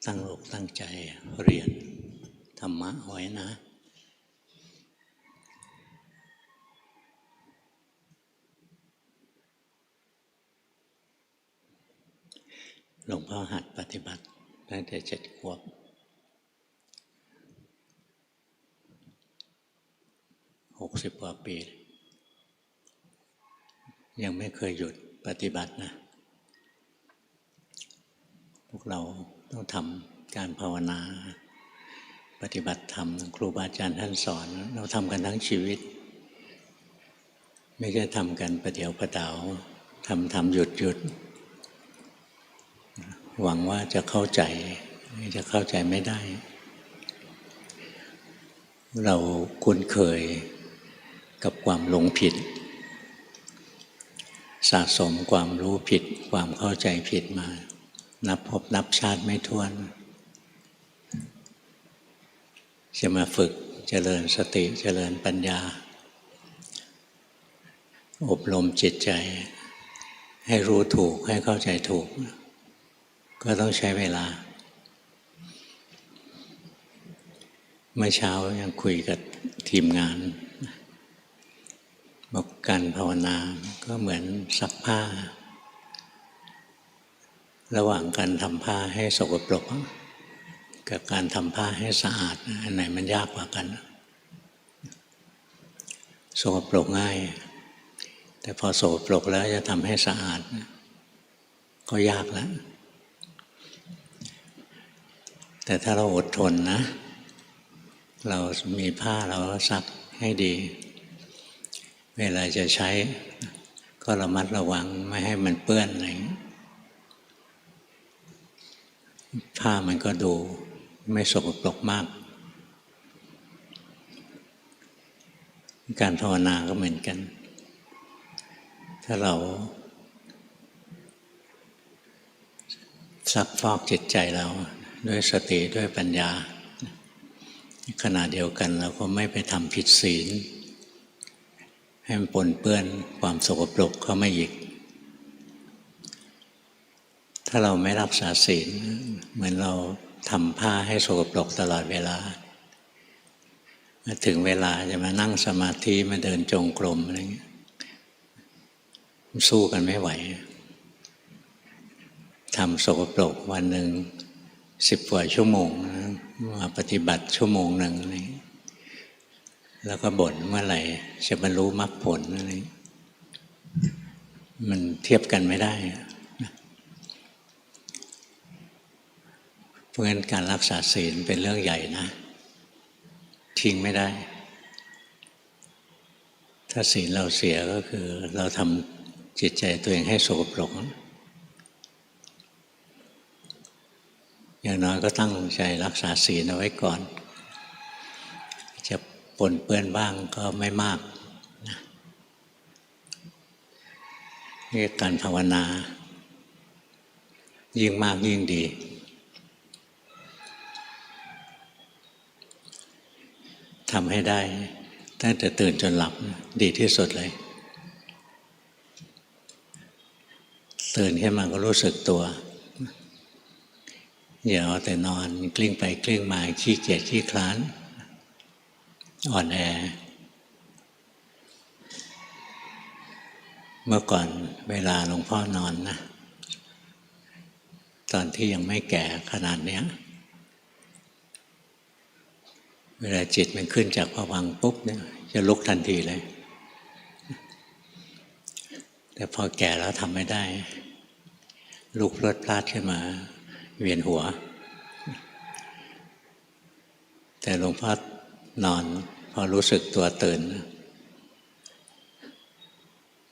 ตั้งอกตั้งใจเรียนธรรมะไว้นะหลวงพ่อหัดปฏิบัติตั้งแต่7 ขวบ60 กว่าปียังไม่เคยหยุดปฏิบัตินะพวกเราต้องทำการภาวนาปฏิบัติธรรมครูบาอาจารย์ท่านสอนเราทำกันทั้งชีวิตไม่ใช่ทำกันประเดี๋ยวประดาวทำหยุดหวังว่าจะเข้าใจไม่ได้เราคุ้นเคยกับความหลงผิดสะสมความรู้ผิดความเข้าใจผิดมานับพบนับชาติไม่ถ้วนจะมาฝึกเจริญสติเจริญปัญญาอบรมจิตใจให้รู้ถูกให้เข้าใจถูกก็ต้องใช้เวลาเมื่อเช้ายังคุยกับทีมงานบอกการภาวนาก็เหมือนซักผ้าระหว่างการทำผ้าให้สกปรกกับการทำผ้าให้สะอาดอันไหนมันยากกว่ากันสกปรกง่ายแต่พอสกปรกแล้วจะทำให้สะอาดก็ยากแล้วแต่ถ้าเราอดทนนะเรามีผ้าเราซักให้ดีเวลาจะใช้ก็ระมัดระวังไม่ให้มันเปื้อนอะไรผ้ามันก็ดูไม่สกปรกมากการภาวนาก็เหมือนกันถ้าเราซักฟอกจิตใจเราด้วยสติด้วยปัญญาขณะเดียวกันเราก็ไม่ไปทำผิดศีลให้มันปนเปื้อนความสกปรกเข้ามาอีกถ้าเราไม่รักษาศีลเหมือนเราทำผ้าให้สกปรกตลอดเวลาถึงเวลาจะมานั่งสมาธิมาเดินจงกรมอะไรเงี้ยสู้กันไม่ไหวทำสกปรกวันหนึ่ง10 กว่าชั่วโมงมาปฏิบัติชั่วโมงหนึ่งอะไรแล้วก็บ่นเมื่อไหร่จะบรรลุมรรคผลอะไรมันเทียบกันไม่ได้เพราะฉะนั้นการรักษาศีลเป็นเรื่องใหญ่นะทิ้งไม่ได้ถ้าศีลเราเสียก็คือเราทำจิตใจตัวเองให้สกปรกอย่างน้อยก็ตั้งใจรักษาศีลเอาไว้ก่อนจะปนเปื้อนบ้างก็ไม่มากนะนี่การภาวนายิ่งมากยิ่งดีทำให้ได้ตั้งแต่ตื่นจนหลับดีที่สุดเลยตื่นขึ้นมาก็รู้สึกตัวอย่าเอาแต่นอนกลิ้งไปกลิ้งมาขี้เกียจขี้คลานอ่อนแอเมื่อก่อนเวลาหลวงพ่อนอนนะตอนที่ยังไม่แก่ขนาดเนี้ยเวลาจิตมันขึ้นจากภวังค์ปุ๊บเนี่ยจะลุกทันทีเลยแต่พอแก่แล้วทำไม่ได้ลุกพลวดพลาดขึ้นมาเวียนหัวแต่หลวงพ่อนอนพอรู้สึกตัวตื่น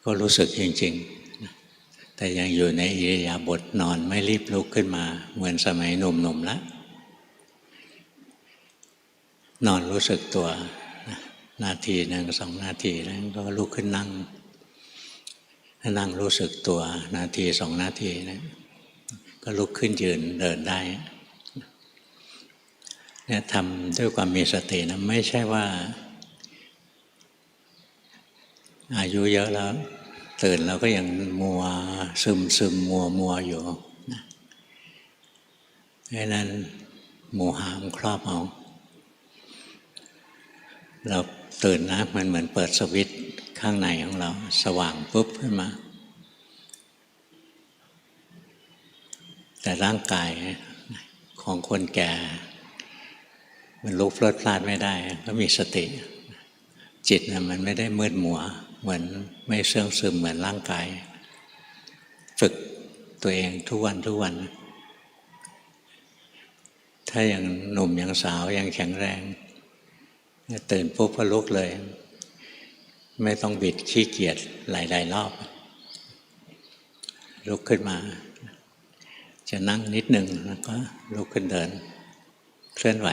ก็รู้สึกจริงๆแต่ยังอยู่ในอิริยาบถนอนไม่รีบลุกขึ้นมาเหมือนสมัยหนุ่มๆแล้วนอนรู้สึกตัวนาทีหนึ่ง2 นาทีแล้วก็ลุกขึ้นนั่งรู้สึกตัวนาที2 นาทีนะก็ลุกขึ้นยืนเดินได้เนี่ยทำด้วยความมีสตินะไม่ใช่ว่าอายุเยอะแล้วตื่นแล้วก็ยังมัวซึมมัวอยู่นะ เพราะนั้นหมู่หามครอบเอาเราตื่นนะมันเหมือนเปิดสวิตช์ข้างในของเราสว่างปุ๊บขึ้นมาแต่ร่างกายของคนแก่มันลุกพลดพลาดไม่ได้ก็มีสติจิตนะมันไม่ได้มืดมัวเหมือนไม่เสื่องซึมเหมือนร่างกายฝึกตัวเองทุกวันทุกวันถ้ายังหนุ่มยังสาวยังแข็งแรงตื่นปุ๊บก็ลุกเลยไม่ต้องบิดขี้เกียจหลายๆรอบลุกขึ้นมาจะนั่งนิดหนึ่งแล้วก็ลุกขึ้นเดินเคลื่อนไหว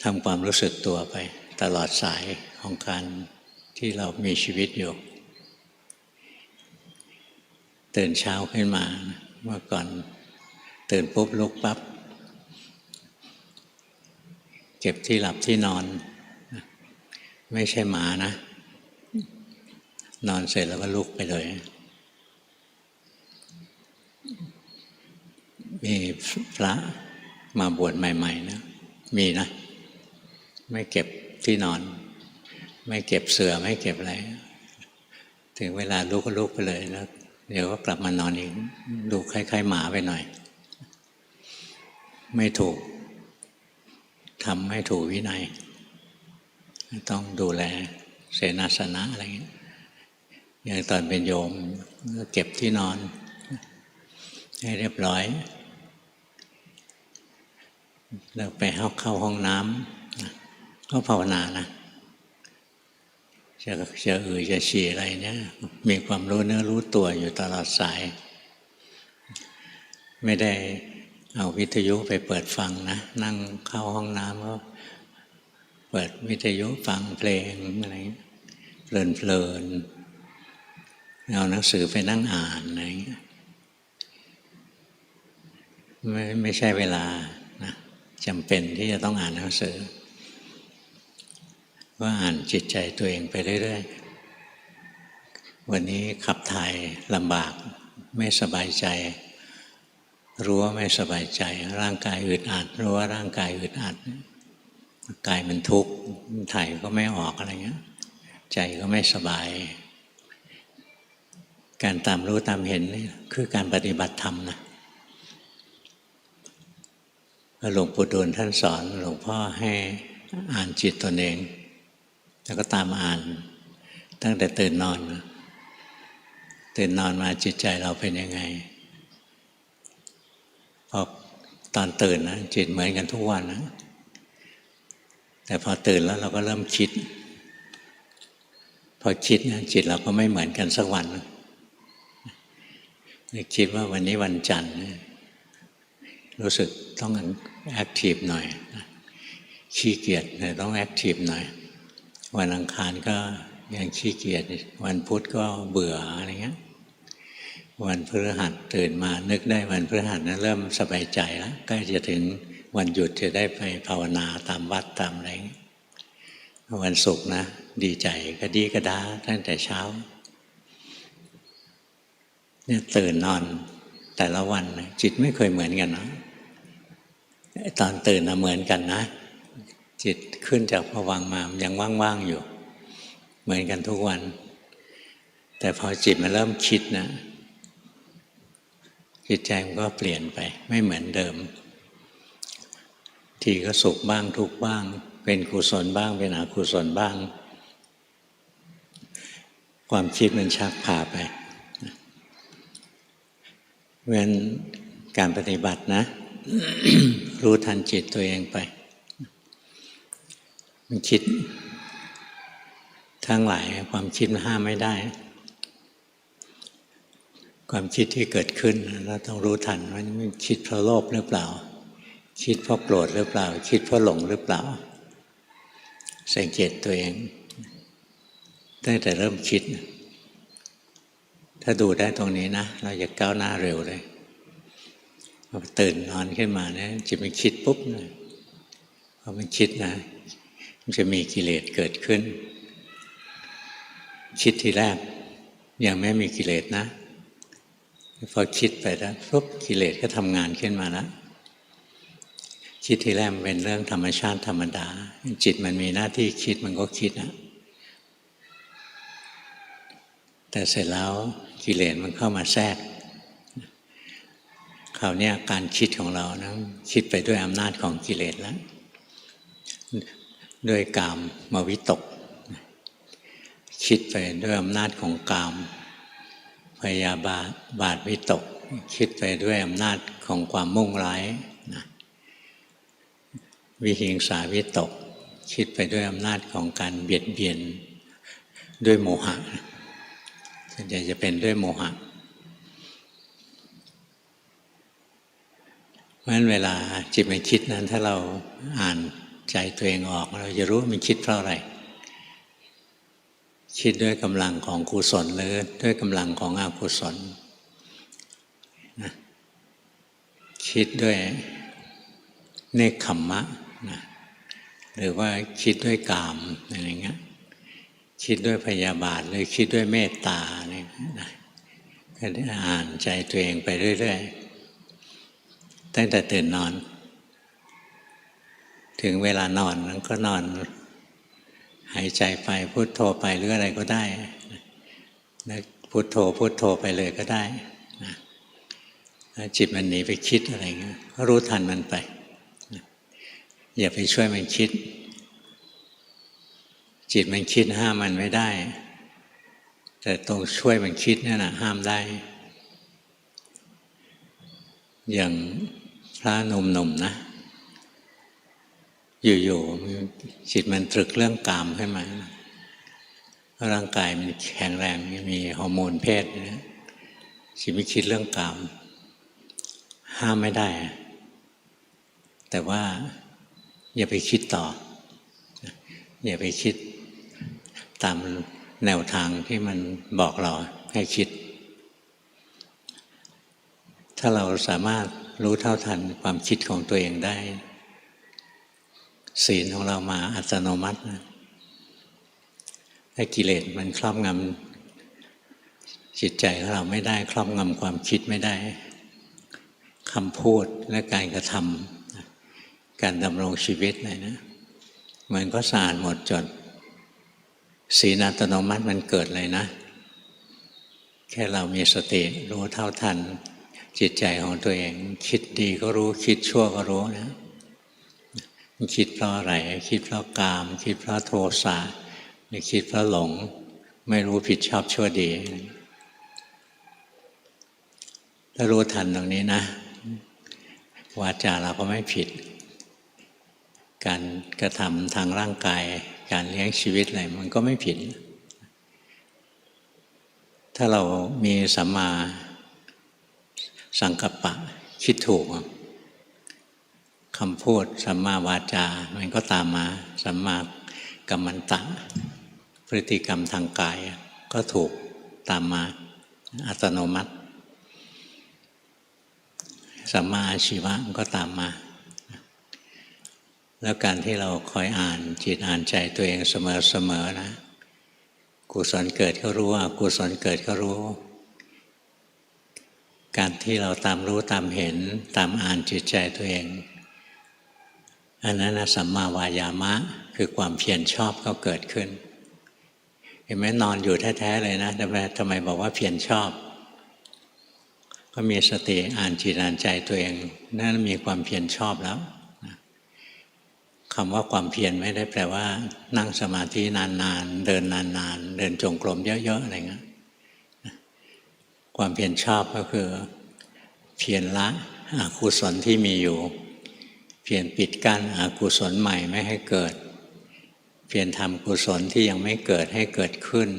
ทำความรู้สึกตัวไปตลอดสายของการที่เรามีชีวิตอยู่ตื่นเช้าขึ้นมาเมื่อก่อนตื่นปุ๊บลุกปั๊บเก็บที่หลับที่นอนไม่ใช่หมานะนอนเสร็จแล้วก็ลุกไปเลยมีพระมาบวชใหม่ๆนะมีนะไม่เก็บที่นอนไม่เก็บเสื่อไม่เก็บอะไรถึงเวลาลุกก็ลุกไปเลยแล้วเดี๋ยวก็กลับมานอนอีกดูคล้ายๆหมาไปหน่อยไม่ถูกทำไม่ถูกวินัยต้องดูแลเสนาสนะอะไรอย่างเงี้ยอย่างตอนเป็นโยมก็เก็บที่นอนให้เรียบร้อยแล้วไปเข้าห้องน้ำก็ภาวนานะจะจะฉี่อะไรเนี่ยมีความรู้เนื้อรู้ตัวอยู่ตลอดสายไม่ได้เอาวิทยุไปเปิดฟังนะนั่งเข้าห้องน้ำก็เปิดวิทยุฟังเพลงอะไรเพลินเอาหนังสือไปนั่งอ่านอะไรไม่ใช่เวลานะจำเป็นที่จะต้องอ่านหนังสือก็อ่านจิตใจตัวเองไปเรื่อยๆวันนี้ขับถ่ายลำบากไม่สบายใจรู้ว่าไม่สบายใจร่างกายอึดอัดรู้ว่าร่างกายอึดอัดกายมันทุกข์ถ่ายก็ไม่ออกอะไรเงี้ยใจก็ไม่สบายการตามรู้ตามเห็นนี่คือการปฏิบัติธรรมนะหลวงปู่ดูลท่านสอนหลวงพ่อให้อ่านจิตตนเองแล้วก็ตามอ่านตั้งแต่ตื่นนอนมาจิตใจเราเป็นยังไงพอตอนตื่นนะจิตเหมือนกันทุกวันนะแต่พอตื่นแล้วเราก็เริ่มคิดพอคิดนะจิตเราก็ไม่เหมือนกันสักวันคิดว่าวันนี้วันจันทร์รู้สึกต้องแอคทีฟหน่อยขี้เกียจแต่ต้องแอคทีฟหน่อยวันอังคารก็ยังขี้เกียจวันพุธก็เบื่ออะไรเงี้ยวันพฤหัสตื่นมานึกได้วันพฤหัสนั้นเริ่มสบายใจแล้วใกล้จะถึงวันหยุดจะได้ไปภาวนาตามวัดตามอะไรวันศุกร์นะดีใจก็ดีก็ด้าตั้งแต่เช้าเนี่ยตื่นนอนแต่ละวันจิตไม่เคยเหมือนกันนะตอนตื่นนะเหมือนกันนะจิตขึ้นจากภวังค์มายังว่างๆอยู่เหมือนกันทุกวันแต่พอจิตมันเริ่มคิดนะจิตใจมันก็เปลี่ยนไปไม่เหมือนเดิมทีก็สุขบ้างทุกข์บ้างเป็นกุศลบ้างเป็นอกุศลบ้างความคิดมันชักพาไปเพราะฉะนั้นการปฏิบัตินะ รู้ทันจิตตัวเองไปมันคิดทั้งหลายความคิดมันห้ามไม่ได้ความคิดที่เกิดขึ้นเราต้องรู้ทันว่ามันคิดเพราะโลภหรือเปล่าคิดเพราะโกรธหรือเปล่าคิดเพราะหลงหรือเปล่าสังเกตตัวเองตั้งแต่เริ่มคิดถ้าดูได้ตรงนี้นะเราจะก้าวหน้าเร็วเลยพอตื่นนอนขึ้นมาเนี่ยจิตมันคิดปุ๊บนะพอมันคิดนะมันจะมีกิเลสเกิดขึ้นคิดทีแรกยังไม่มีกิเลสนะ พอคิดไปแล้วปุ๊บกิเลสก็ทำงานขึ้นมาแล้วคิดทีแรกเป็นเรื่องธรรมชาติธรรมดาจิตมันมีหน้าที่คิดมันก็คิดนะแต่เสร็จแล้วกิเลสมันเข้ามาแทรกคราวนี้การคิดของเรานะคิดไปด้วยอำนาจของกิเลสแล้วด้วยกามมาวิตกคิดไปด้วยอำนาจของกามพยาบาทวิตกคิดไปด้วยอำนาจของความมุ่งร้ายนะวิหิงสาวิตกคิดไปด้วยอำนาจของการเบียดเบียนด้วยโมหะส่วนใหญ่จะเป็นด้วยโมหะเพราะฉะนั้นเวลาจิตมันคิดนั้นถ้าเราอ่านใจตัวเองออกเราจะรู้มันคิดเพราะอะไรคิดด้วยกำลังของกุศลหรือด้วยกำลังของอกุศลนะคิดด้วยเนกขัมมะนะหรือว่าคิดด้วยกามอะไรเงี้ยคิดด้วยพยาบาทหรือคิดด้วยเมตตาอะไรนะก็ได้อ่านใจตัวเองไปเรื่อยๆตั้งแต่ตื่นนอนถึงเวลานอนนั้นก็นอนหายใจไปพุทโธไปหรืออะไรก็ได้นะพุทโธไปเลยก็ได้นะจิตมันหนีไปคิดอะไรเงี้ยก็รู้ทันมันไปนะอย่าไปช่วยมันคิดจิตมันคิดห้ามมันไม่ได้แต่ตรงช่วยมันคิดนี่นะห้ามได้อย่างพระหนุ่มๆนะอยู่ๆจิตมันตรึกเรื่องกามขึ้นมาร่างกายมันแข็งแรงมีฮอร์โมนเพศนะจิตไม่คิดเรื่องกามห้ามไม่ได้แต่ว่าอย่าไปคิดต่ออย่าไปคิดตามแนวทางที่มันบอกเราให้คิดถ้าเราสามารถรู้เท่าทันความคิดของตัวเองได้ศีลของเรามาอัตโนมัตินะให้กิเลสมันครอบงำจิตใจของเราไม่ได้ครอบงำความคิดไม่ได้คำพูดและการกระทำการดำรงชีวิตอะไรนะมันก็สะอาดหมดจดศีลอัตโนมัติมันเกิดเลยนะแค่เรามีสติรู้เท่าทันจิตใจของตัวเองคิดดีก็รู้คิดชั่วก็รู้นะคิดเพราะอะไรคิดเพราะกามคิดเพราะโทสะหรือคิดเพราะหลงไม่รู้ผิดชอบชั่วดีถ้ารู้ทันตรงนี้นะวาจาเราก็ไม่ผิดการกระทำทางร่างกายการเลี้ยงชีวิตอะไรมันก็ไม่ผิดถ้าเรามีสัมมาสังกัปปะคิดถูกคำพูดสัมมาวาจามันก็ตามมาสัมมากัมมันตะพฤติกรรมทางกายก็ถูกตามมาอัตโนมัติสัมมาอาชีวะมันก็ตามมาแล้วการที่เราคอยอ่านจิตอ่านใจตัวเองเสมอนะกุศลเกิดก็รู้อกุศลเกิดก็รู้การที่เราตามรู้ตามเห็นตามอ่านจิตใจตัวเองอันนั้นสัมมาวายามะคือความเพียรชอบก็เกิดขึ้นเห็นไหมนอนอยู่แท้ๆเลยนะทำไมบอกว่าเพียรชอบก็มีสติอ่านจิตอ่านใจตัวเองนั่นมีความเพียรชอบแล้วคำว่าความเพียรไม่ได้แปลว่านั่งสมาธินานๆเดินนานๆเดินจงกรมเยอะๆอะไรเงี้ยความเพียรชอบก็คือเพียรละอกุศลที่มีอยู่เพียรปิดกั้นอกุศลใหม่ไม่ให้เกิดเพียรทำกุศลที่ยังไม่เกิดให้เกิดขึ้น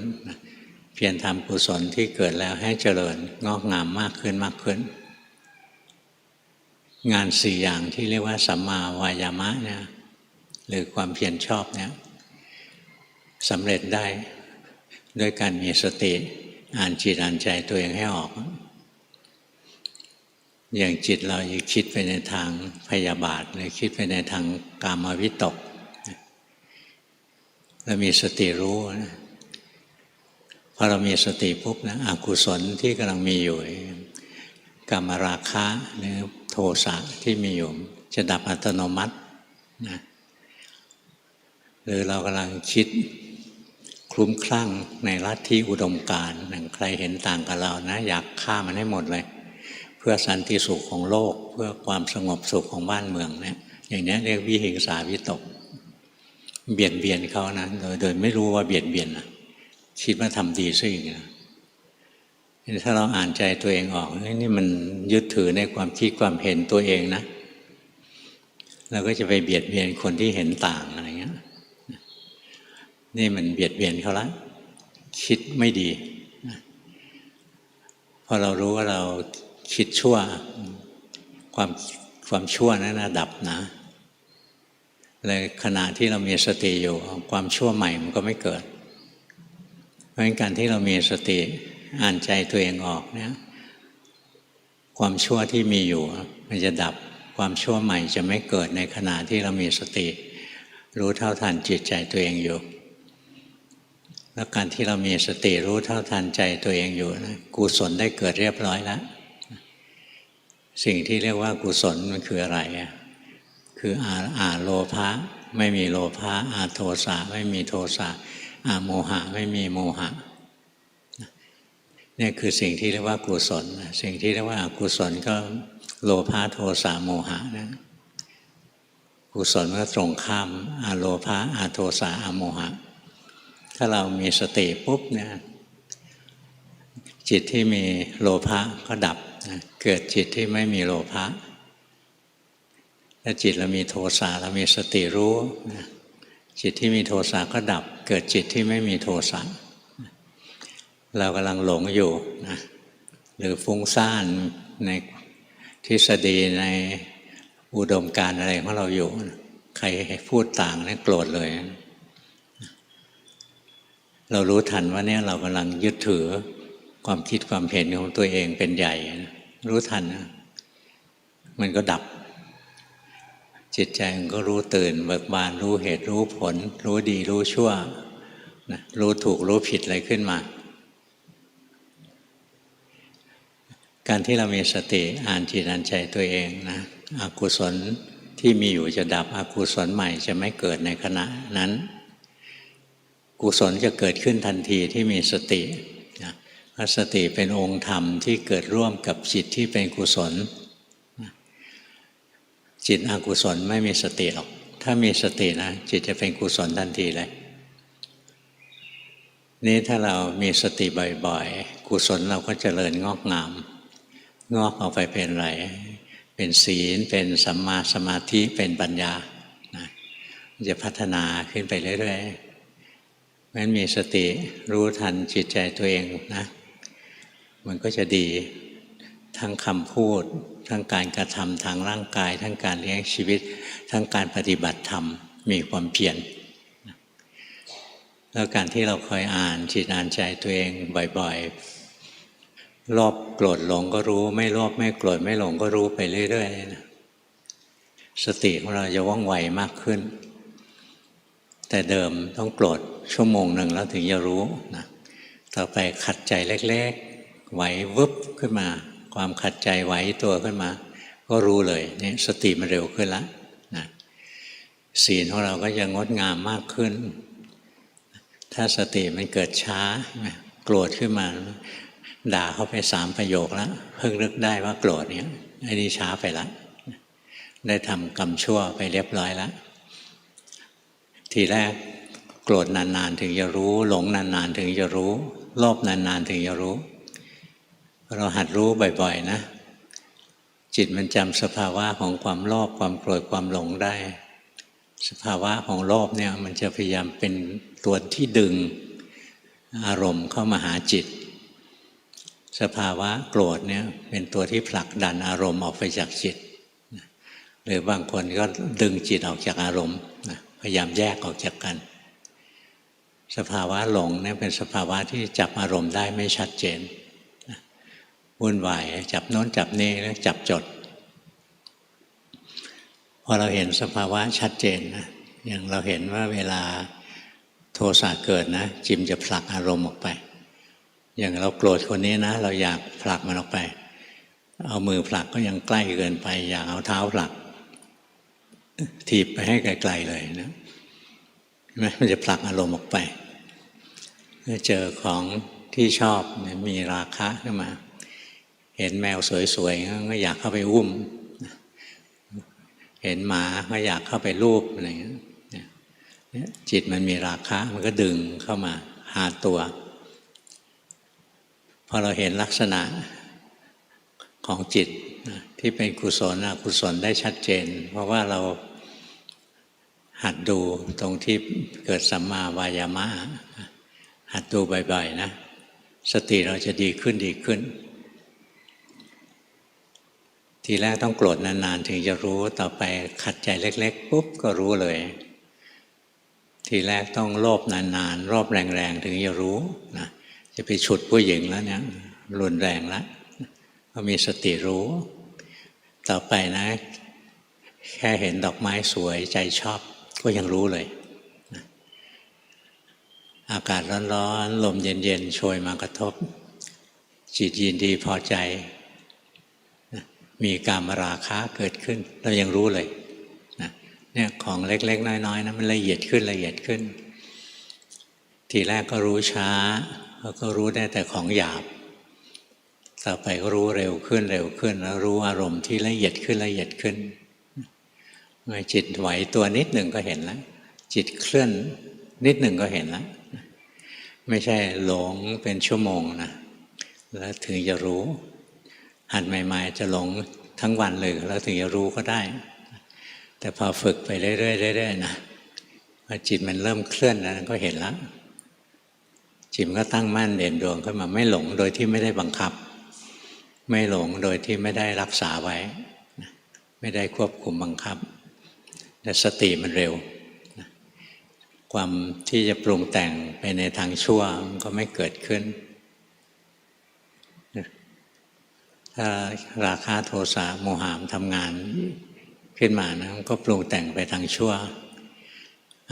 เพียรทำกุศลที่เกิดแล้วให้เจริญงอกงามมากขึ้นงานสี่อย่างที่เรียกว่าสัมมาวายามะเนี่ยหรือความเพียรชอบเนี่ยสำเร็จได้ด้วยการมีสติอ่านจิตอ่านใจตัวเองให้ออกอย่างจิตเราอย่าคิดไปในทางพยาบาทหรือคิดไปในทางกามวิตกเรามีสติรู้นะพอเรามีสติปุ๊บนะอกุศลที่กำลังมีอยู่ กามราคะหรือโทสะที่มีอยู่จะดับอัตโนมัตินะหรือเรากำลังคิดคลุ้มคลั่งในลัทธิอุดมการณ์ใครเห็นต่างกับเรานะอยากฆ่ามันให้หมดเลยเพื่อสันติสุขของโลกเพื่อความสงบสุขของบ้านเมืองเนี่ยอย่างนี้เรียกวิหิงสาวิตกเบียดเบียนเขานะโดยไม่รู้ว่าเบียดเบียนนะคิดว่าทำดีซะอีกนะถ้าเราอ่านใจตัวเองออกนี่มันยึดถือในความคิดความเห็นตัวเองนะเราก็จะไปเบียดเบียนคนที่เห็นต่างอะไรเงี้ยนี่มันเบียดเบียนเขาละคิดไม่ดีพอเรารู้ว่าเราคิดชั่วความชั่วนั้นนะดับนะเลยขณะที่เรามีสติอยู่ความชั่วใหม่มันก็ไม่เกิดเพราะฉะนั้นการที่เรามีสติอ่านใจตัวเองออกเนี่ยความชั่วที่มีอยู่มันจะดับความชั่วใหม่จะไม่เกิดในขณะที่เรามีสติรู้เท่าทันจิตใจตัวเองอยู่แล้วการที่เรามีสติรู้เท่าทันใจตัวเองอยู่นะกุศลได้เกิดเรียบร้อยแล้วสิ่งที่เรียกว่ากุศลมันคืออะไรคืออาโลภะไม่มีโลภะอาโทสะไม่มีโทสะอาโมหะไม่มีโมหะนี่คือสิ่งที่เรียกว่ากุศลสิ่งที่เรียกว่าอกุศลก็โลภะโทสะโมหะนะกุศลก็ตรงข้ามอาโลภะอาโทสะอาโมหะถ้าเรามีสติปุ๊บเนี่ยจิตที่มีโลภะก็ดับเกิดจิตที่ไม่มีโลภะถ้าจิตเรามีโทสะเรามีสติรู้จิตที่มีโทสะก็ดับเกิดจิตที่ไม่มีโทสะเรากำลังหลงอยู่นะหรือฟุ้งซ่านในทฤษฎีในอุดมการณ์อะไรของเราอยู่ใครพูดต่างเนี่ยโกรธเลยเรารู้ทันว่าเนี่ยเรากำลังยึดถือความคิดความเห็นของตัวเองเป็นใหญ่รู้ทันนะมันก็ดับจิตใจมันก็รู้ตื่นเบิกบานรู้เหตุรู้ผลรู้ดีรู้ชั่วนะรู้ถูกรู้ผิดอะไรขึ้นมาการที่เรามีสติอ่านจิตอ่านใจตัวเองนะอกุศลที่มีอยู่จะดับอกุศลใหม่จะไม่เกิดในขณะนั้นกุศลจะเกิดขึ้นทันทีที่มีสตินะเพราะสติเป็นองค์ธรรมที่เกิดร่วมกับจิตที่เป็นกุศลจิตอกุศลไม่มีสติหรอกถ้ามีสตินะจิตจะเป็นกุศลทันทีเลยนี่ถ้าเรามีสติบ่อยๆกุศลเราก็เจริญงอกงามงอกออกไปเป็นอะไรเป็นศีลเป็นสัมมาสมาธิเป็นปัญญานะจะพัฒนาขึ้นไปเรื่อยๆเพราะฉะนั้นมีสติรู้ทันจิตใจตัวเองนะมันก็จะดีทั้งคำพูดทั้งการกระทำทางร่างกายทั้งการเลี้ยงชีวิตทั้งการปฏิบัติธรรมมีความเพียรแล้วการที่เราคอยอ่านจิตอ่านใจตัวเองบ่อยๆโลภโกรธหลงก็รู้ไม่โลภไม่โกรธไม่หลงก็รู้ไปเรื่อยๆนะสติของเราจะว่องไวมากขึ้นแต่เดิมต้องโกรธชั่วโมงหนึ่งแล้วถึงจะรู้นะต่อไปขัดใจเล็กๆไหววึบขึ้นมาความขัดใจไหวตัวขึ้นมาก็รู้เลยนี่สติมันเร็วขึ้นแล้วนะศีลของเราก็จะงดงามมากขึ้นถ้าสติมันเกิดช้าโกรธขึ้นมาด่าเขาไป3 ประโยคแล้วเพิ่งนึกได้ว่าโกรธเนี่ยไอ้นี่ช้าไปแล้วได้ทำกรรมชั่วไปเรียบร้อยแล้วทีแรกโกรธนานๆถึงจะรู้หลงนานๆถึงจะรู้โลภนานๆถึงจะรู้เราหัดรู้บ่อยๆนะจิตมันจำสภาวะของความโลภความโกรธความหลงได้สภาวะของโลภเนี่ยมันจะพยายามเป็นตัวที่ดึงอารมณ์เข้ามาหาจิตสภาวะโกรธเนี่ยเป็นตัวที่ผลักดันอารมณ์ออกไปจากจิตหรือบางคนก็ดึงจิตออกจากอารมณ์พยายามแยกออกจากกันสภาวะหลงเนี่ยเป็นสภาวะที่จับอารมณ์ได้ไม่ชัดเจนวุ่นวายจับโน้นจับนี่แล้วจับจดพอเราเห็นสภาวะชัดเจนนะอย่างเราเห็นว่าเวลาโทสะเกิดนะจิตจะผลักอารมณ์ออกไปอย่างเราโกรธคนนี้นะเราอยากผลักมันออกไป เอามือผลักก็ยังใกล้เกินไปอยากเอาเท้าผลักถีบไปให้ไกลๆเลยนะมันจะผลักอารมณ์ออกไปเมื่อเจอของที่ชอบมีราคะขึ้นมาเห็นแมวสวยๆก็อยากเข้าไปอุ้มเห็นหมาก็อยากเข้าไปลูบอะไรอย่างเงี้ยจิตมันมีราคะมันก็ดึงเข้ามาหาตัวพอเราเห็นลักษณะของจิตที่เป็นกุศลอกุศลได้ชัดเจนเพราะว่าเราหัดดูตรงที่เกิดสัมมาวายามะหัดดูบ่อยๆนะสติเราจะดีขึ้นดีขึ้นทีแรกต้องโกรธนานๆถึงจะรู้ต่อไปขัดใจเล็กๆปุ๊บก็รู้เลยทีแรกต้องโลภนานๆโลภแรงๆถึงจะรู้นะจะไปฉุดผู้หญิงแล้วเนี่ยรุนแรงแล้วก็มีสติรู้ต่อไปนะแค่เห็นดอกไม้สวยใจชอบก็ยังรู้เลยนะอากาศร้อนๆลมเย็นๆโชยมากระทบจิตยินดีพอใจนะมีกามราคะเกิดขึ้นเรายังรู้เลยนะเนี่ยของเล็กๆน้อยๆนะมันละเอียดขึ้นละเอียดขึ้นทีแรกก็รู้ช้าแล้วก็รู้ได้แต่ของหยาบต่อไปก็รู้เร็วขึ้นเร็วขึ้นแล้วรู้อารมณ์ที่ละเอียดขึ้นละเอียดขึ้นเมื่อจิตไหวตัวนิดหนึ่งก็เห็นแล้วจิตเคลื่อนนิดหนึ่งก็เห็นแล้วไม่ใช่หลงเป็นชั่วโมงนะแล้วถึงจะรู้หัดใหม่ๆจะหลงทั้งวันเลยแล้วถึงจะรู้ก็ได้แต่พอฝึกไปเรื่อยๆเรื่อยๆนะพอจิตมันเริ่มเคลื่อนแล้วก็เห็นแล้วจิตก็ตั้งมั่นเด่นดวงขึ้นมาไม่หลงโดยที่ไม่ได้บังคับไม่หลงโดยที่ไม่ได้รักษาไว้ไม่ได้ควบคุมบังคับแต่สติมันเร็วความที่จะปรุงแต่งไปในทางชั่วมันก็ไม่เกิดขึ้นถ้าราคะโทสะโมหะทำงานขึ้นมานะมันก็ปรุงแต่งไปทางชั่ว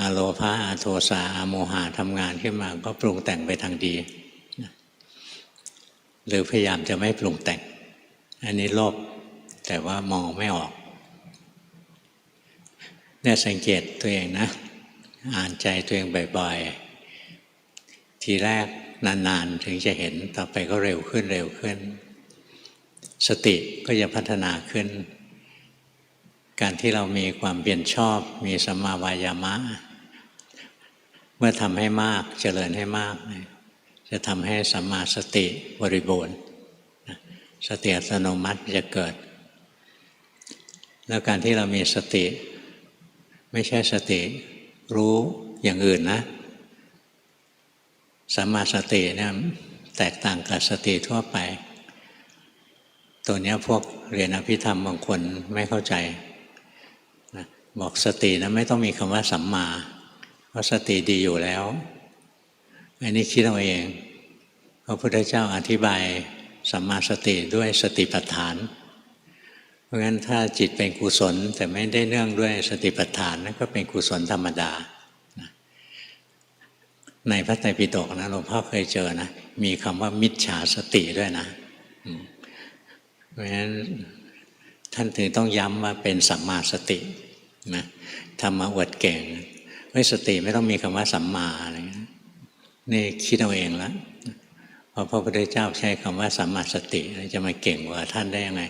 อโลภะอโทสะอโมหะทำงานขึ้นมาก็ปรุงแต่งไปทางดีหรือพยายามจะไม่ปรุงแต่งอันนี้โลภแต่ว่ามองไม่ออกเนี่ยสังเกตตัวเองนะอ่านใจตัวเองบ่อยๆทีแรกนานๆถึงจะเห็นต่อไปก็เร็วขึ้นเร็วขึ้นสติก็จะพัฒนาขึ้นการที่เรามีความเพียรชอบมีสัมมาวายามะเมื่อทำให้มากเจริญให้มากจะทำให้สัมมาสติบริบูรณ์สติอัตโนมัติจะเกิดแล้วการที่เรามีสติไม่ใช่สติรู้อย่างอื่นนะสัมมาสติเนี่ยแตกต่างกับสติทั่วไปตัวนี้พวกเรียนอภิธรรมบางคนไม่เข้าใจนะบอกสตินะไม่ต้องมีคำว่าสัมมาเพราะสติดีอยู่แล้วอันนี้คิดเอาเองพระพุทธเจ้าอธิบายสัมมาสติด้วยสติปัฏฐานเพราะงั้นถ้าจิตเป็นกุศลแต่ไม่ได้เนื่องด้วยสติปัฏฐานนั่นก็เป็นกุศลธรรมดาในพระไตรปิฎกนะหลวงพ่อเคยเจอนะมีคำว่ามิจฉาสติด้วยนะเพราะฉะนั้นท่านถึงต้องย้ำว่าเป็นสัมมาสตินะทำมาอวดเก่งไม่สติไม่ต้องมีคำว่าสัมมาอะไรนี่คิดเอาเองแล้วพอพระพุทธเจ้าใช้คำว่าสัมมาสติจะมาเก่งกว่าท่านได้ยังไง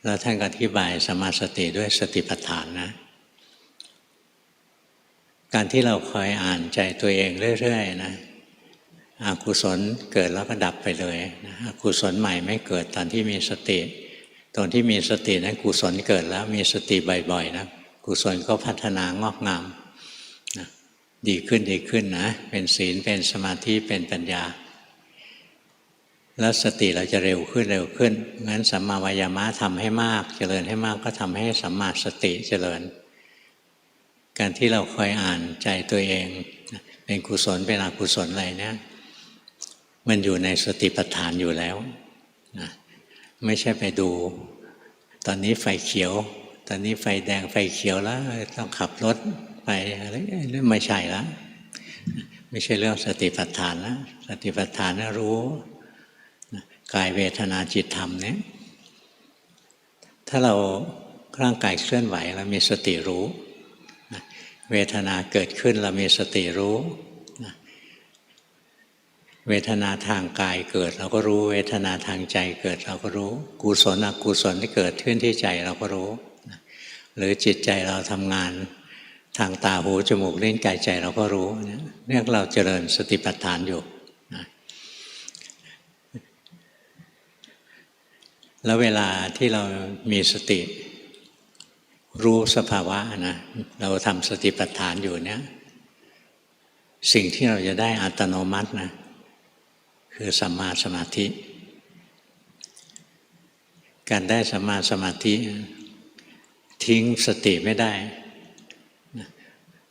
แล้วท่านก็อธิบายสัมมาสติด้วยสติปัฏฐานนะการที่เราคอยอ่านใจตัวเองเรื่อยๆนะอกุศลเกิดแล้วก็ดับไปเลยนะอกุศลใหม่ไม่เกิดตอนที่มีสติตอนที่มีสตินั้นกุศลเกิดแล้วมีสติบ่อยๆนะกุศลก็พัฒนางอกงามนะดีขึ้นดีขึ้นนะเป็นศีลเป็นสมาธิเป็นปัญญาแล้วสติเราจะเร็วขึ้นเร็วขึ้นงั้นสัมมาวายามะทำให้มากเจริญให้มากก็ทำให้สัมมาสติเจริญการที่เราคอยอ่านใจตัวเองเป็นกุศลเป็นอกุศลอะไรเนี่ยมันอยู่ในสติปัฏฐานอยู่แล้วนะไม่ใช่ไปดูตอนนี้ไฟเขียวตอนนี้ไฟแดงไฟเขียวแล้วต้องขับรถไปอะไรนี่ไม่ใช่แล้วไม่ใช่เรื่องสติปัฏฐานนะสติปัฏฐานนะรู้กายเวทนาจิตธรรมเนี่ย ถ้าเราร่างกายเคลื่อนไหวเรามีสติรู้เวทนาเกิดขึ้นเรามีสติรู้เวทนาทางกายเกิดเราก็รู้เวทนาทางใจเกิดเราก็รู้กุศลอกุศลที่เกิดขึ้นที่ใจเราก็รู้หรือจิตใจเราทำงานทางตาหูจมูกลิ้นกายใจเราก็รู้เนี่ยเราเจริญสติปัฏฐานอยู่แล้วเวลาที่เรามีสติรู้สภาวะนะเราทำสติปัฏฐานอยู่เนี่ยสิ่งที่เราจะได้อัตโนมัตินะคือสัมมาสมาธิการได้สัมมาสมาธิทิ้งสติไม่ได้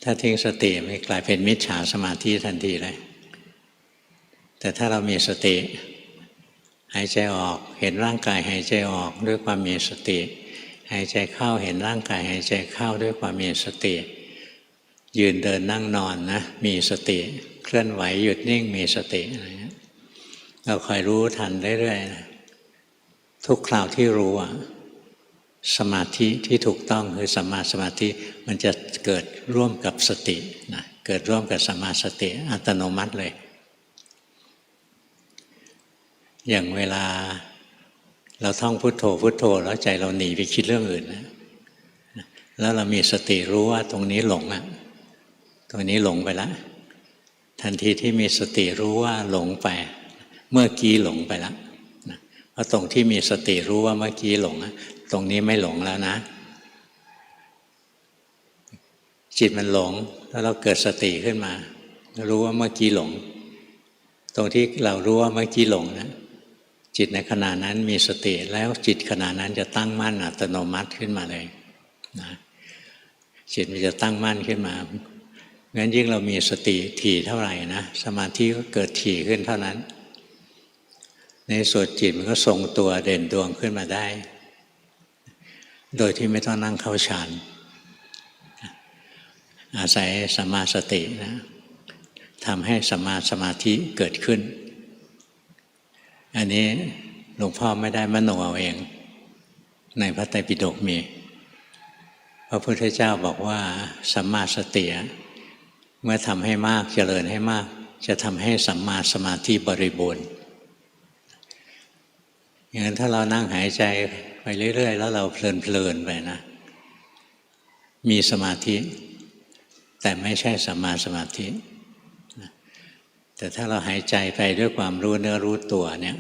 ถ้าทิ้งสติมันกลายเป็นมิจฉาสมาธิทันทีเลยแต่ถ้าเรามีสติหายใจออกเห็นร่างกายหายใจออกด้วยความมีสติหายใจเข้าเห็นร่างกายหายใจเข้าด้วยความมีสติยืนเดินนั่งนอนนะมีสติเคลื่อนไหวหยุดนิ่งมีสติอะไรเงี้ยเราคอยรู้ทันเรื่อยๆนะทุกคราวที่รู้สมาธิที่ถูกต้องคือสัมมาสมาธิมันจะเกิดร่วมกับสตินะเกิดร่วมกับสัมมาสติอัตโนมัติเลยอย่างเวลาเราท่องพุทโธพุทโธแล้วใจเราหนีไปคิดเรื่องอื่นนะแล้วเรามีสติรู้ว่าตรงนี้หลงตรงนี้หลงไปแล้วทันทีที่มีสติรู้ว่าหลงไปเมื่อกี้หลงไปแล้วเพราะตรงที่มีสติรู้ว่าเมื่อกี้หลงตรงนี้ไม่หลงแล้วนะจิตมันหลงแล้วเราเกิดสติขึ้นมารู้ว่าเมื่อกี้หลงตรงที่เรารู้ว่าเมื่อกี้หลงนะจิตในขณะนั้นมีสติแล้วจิตขณะนั้นจะตั้งมั่นอัตโนมัติขึ้นมาเลยนะจิตมันจะตั้งมั่นขึ้นมางั้นยิ่งเรามีสติถี่เท่าไหร่นะสมาธิก็เกิดถี่ขึ้นเท่านั้นในส่วนจิตมันก็ทรงตัวเด่นดวงขึ้นมาได้โดยที่ไม่ต้องนั่งเข้าฌานอาศัยสัมมาสตินะทำให้สัมมาสมาธิเกิดขึ้นอันนี้หลวงพ่อไม่ได้มโนเอาเองในพระไตรปิฎกมีพระพุทธเจ้าบอกว่าสัมมาสติเมื่อทำให้มากเจริญให้มากจะทำให้สัมมาสมาธิบริบูรณ์อย่างนั้นถ้าเรานั่งหายใจไปเรื่อยๆแล้วเราเพลินๆไปนะมีสมาธิแต่ไม่ใช่สัมมาสมาธิแต่ถ้าเราหายใจไปด้วยความรู้เนื้อรู้ตัวเนี่ย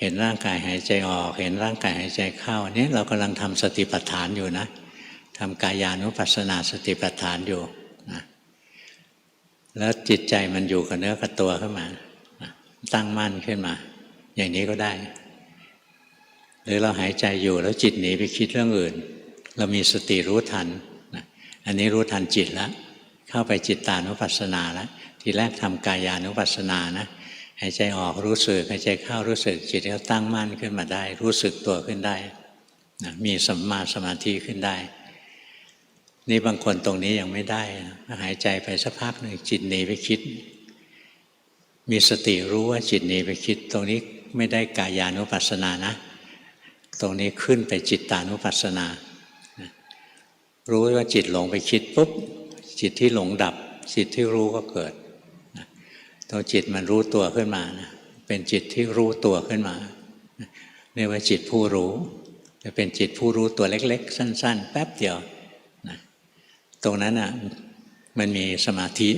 เห็นร่างกายหายใจออกเห็นร่างกายหายใจเข้าเนี่ยเรากำลังทำสติปัฏฐานอยู่นะทำกายานุปัสสนาสติปัฏฐานอยู่นะแล้วจิตใจมันอยู่กับเนื้อกับตัวขึ้นมาตั้งมั่นขึ้นมาอย่างนี้ก็ได้หรือเราหายใจอยู่แล้วจิตหนีไปคิดเรื่องอื่นเรามีสติรู้ทันนะอันนี้รู้ทันจิตแล้วเข้าไปจิตตานุปัสสนาแล้วทีแรกทำกายานุปัสสนานะหายใจออกรู้สึกหายใจเข้ารู้สึกจิตก็ตั้งมั่นขึ้นมาได้รู้สึกตัวขึ้นได้นะมีสัมมาสมาธิขึ้นได้นี่บางคนตรงนี้ยังไม่ได้หายใจไปสักพักหนึ่งจิตหนีไปคิดมีสติรู้ว่าจิตหนีไปคิดตรงนี้ไม่ได้กายานุปัสสนานะตรงนี้ขึ้นไปจิตตานุปัสสนารู้ว่าจิตหลงไปคิดปุ๊บจิตที่หลงดับจิตที่รู้ก็เกิดตรงจิตมันรู้ตัวขึ้นมานะเป็นจิตที่รู้ตัวขึ้นมาเรียกว่าจิตผู้รู้จะเป็นจิตผู้รู้ตัวเล็กๆสั้นๆแป๊บเดียวนะตรงนั้นมันมีสมาธิ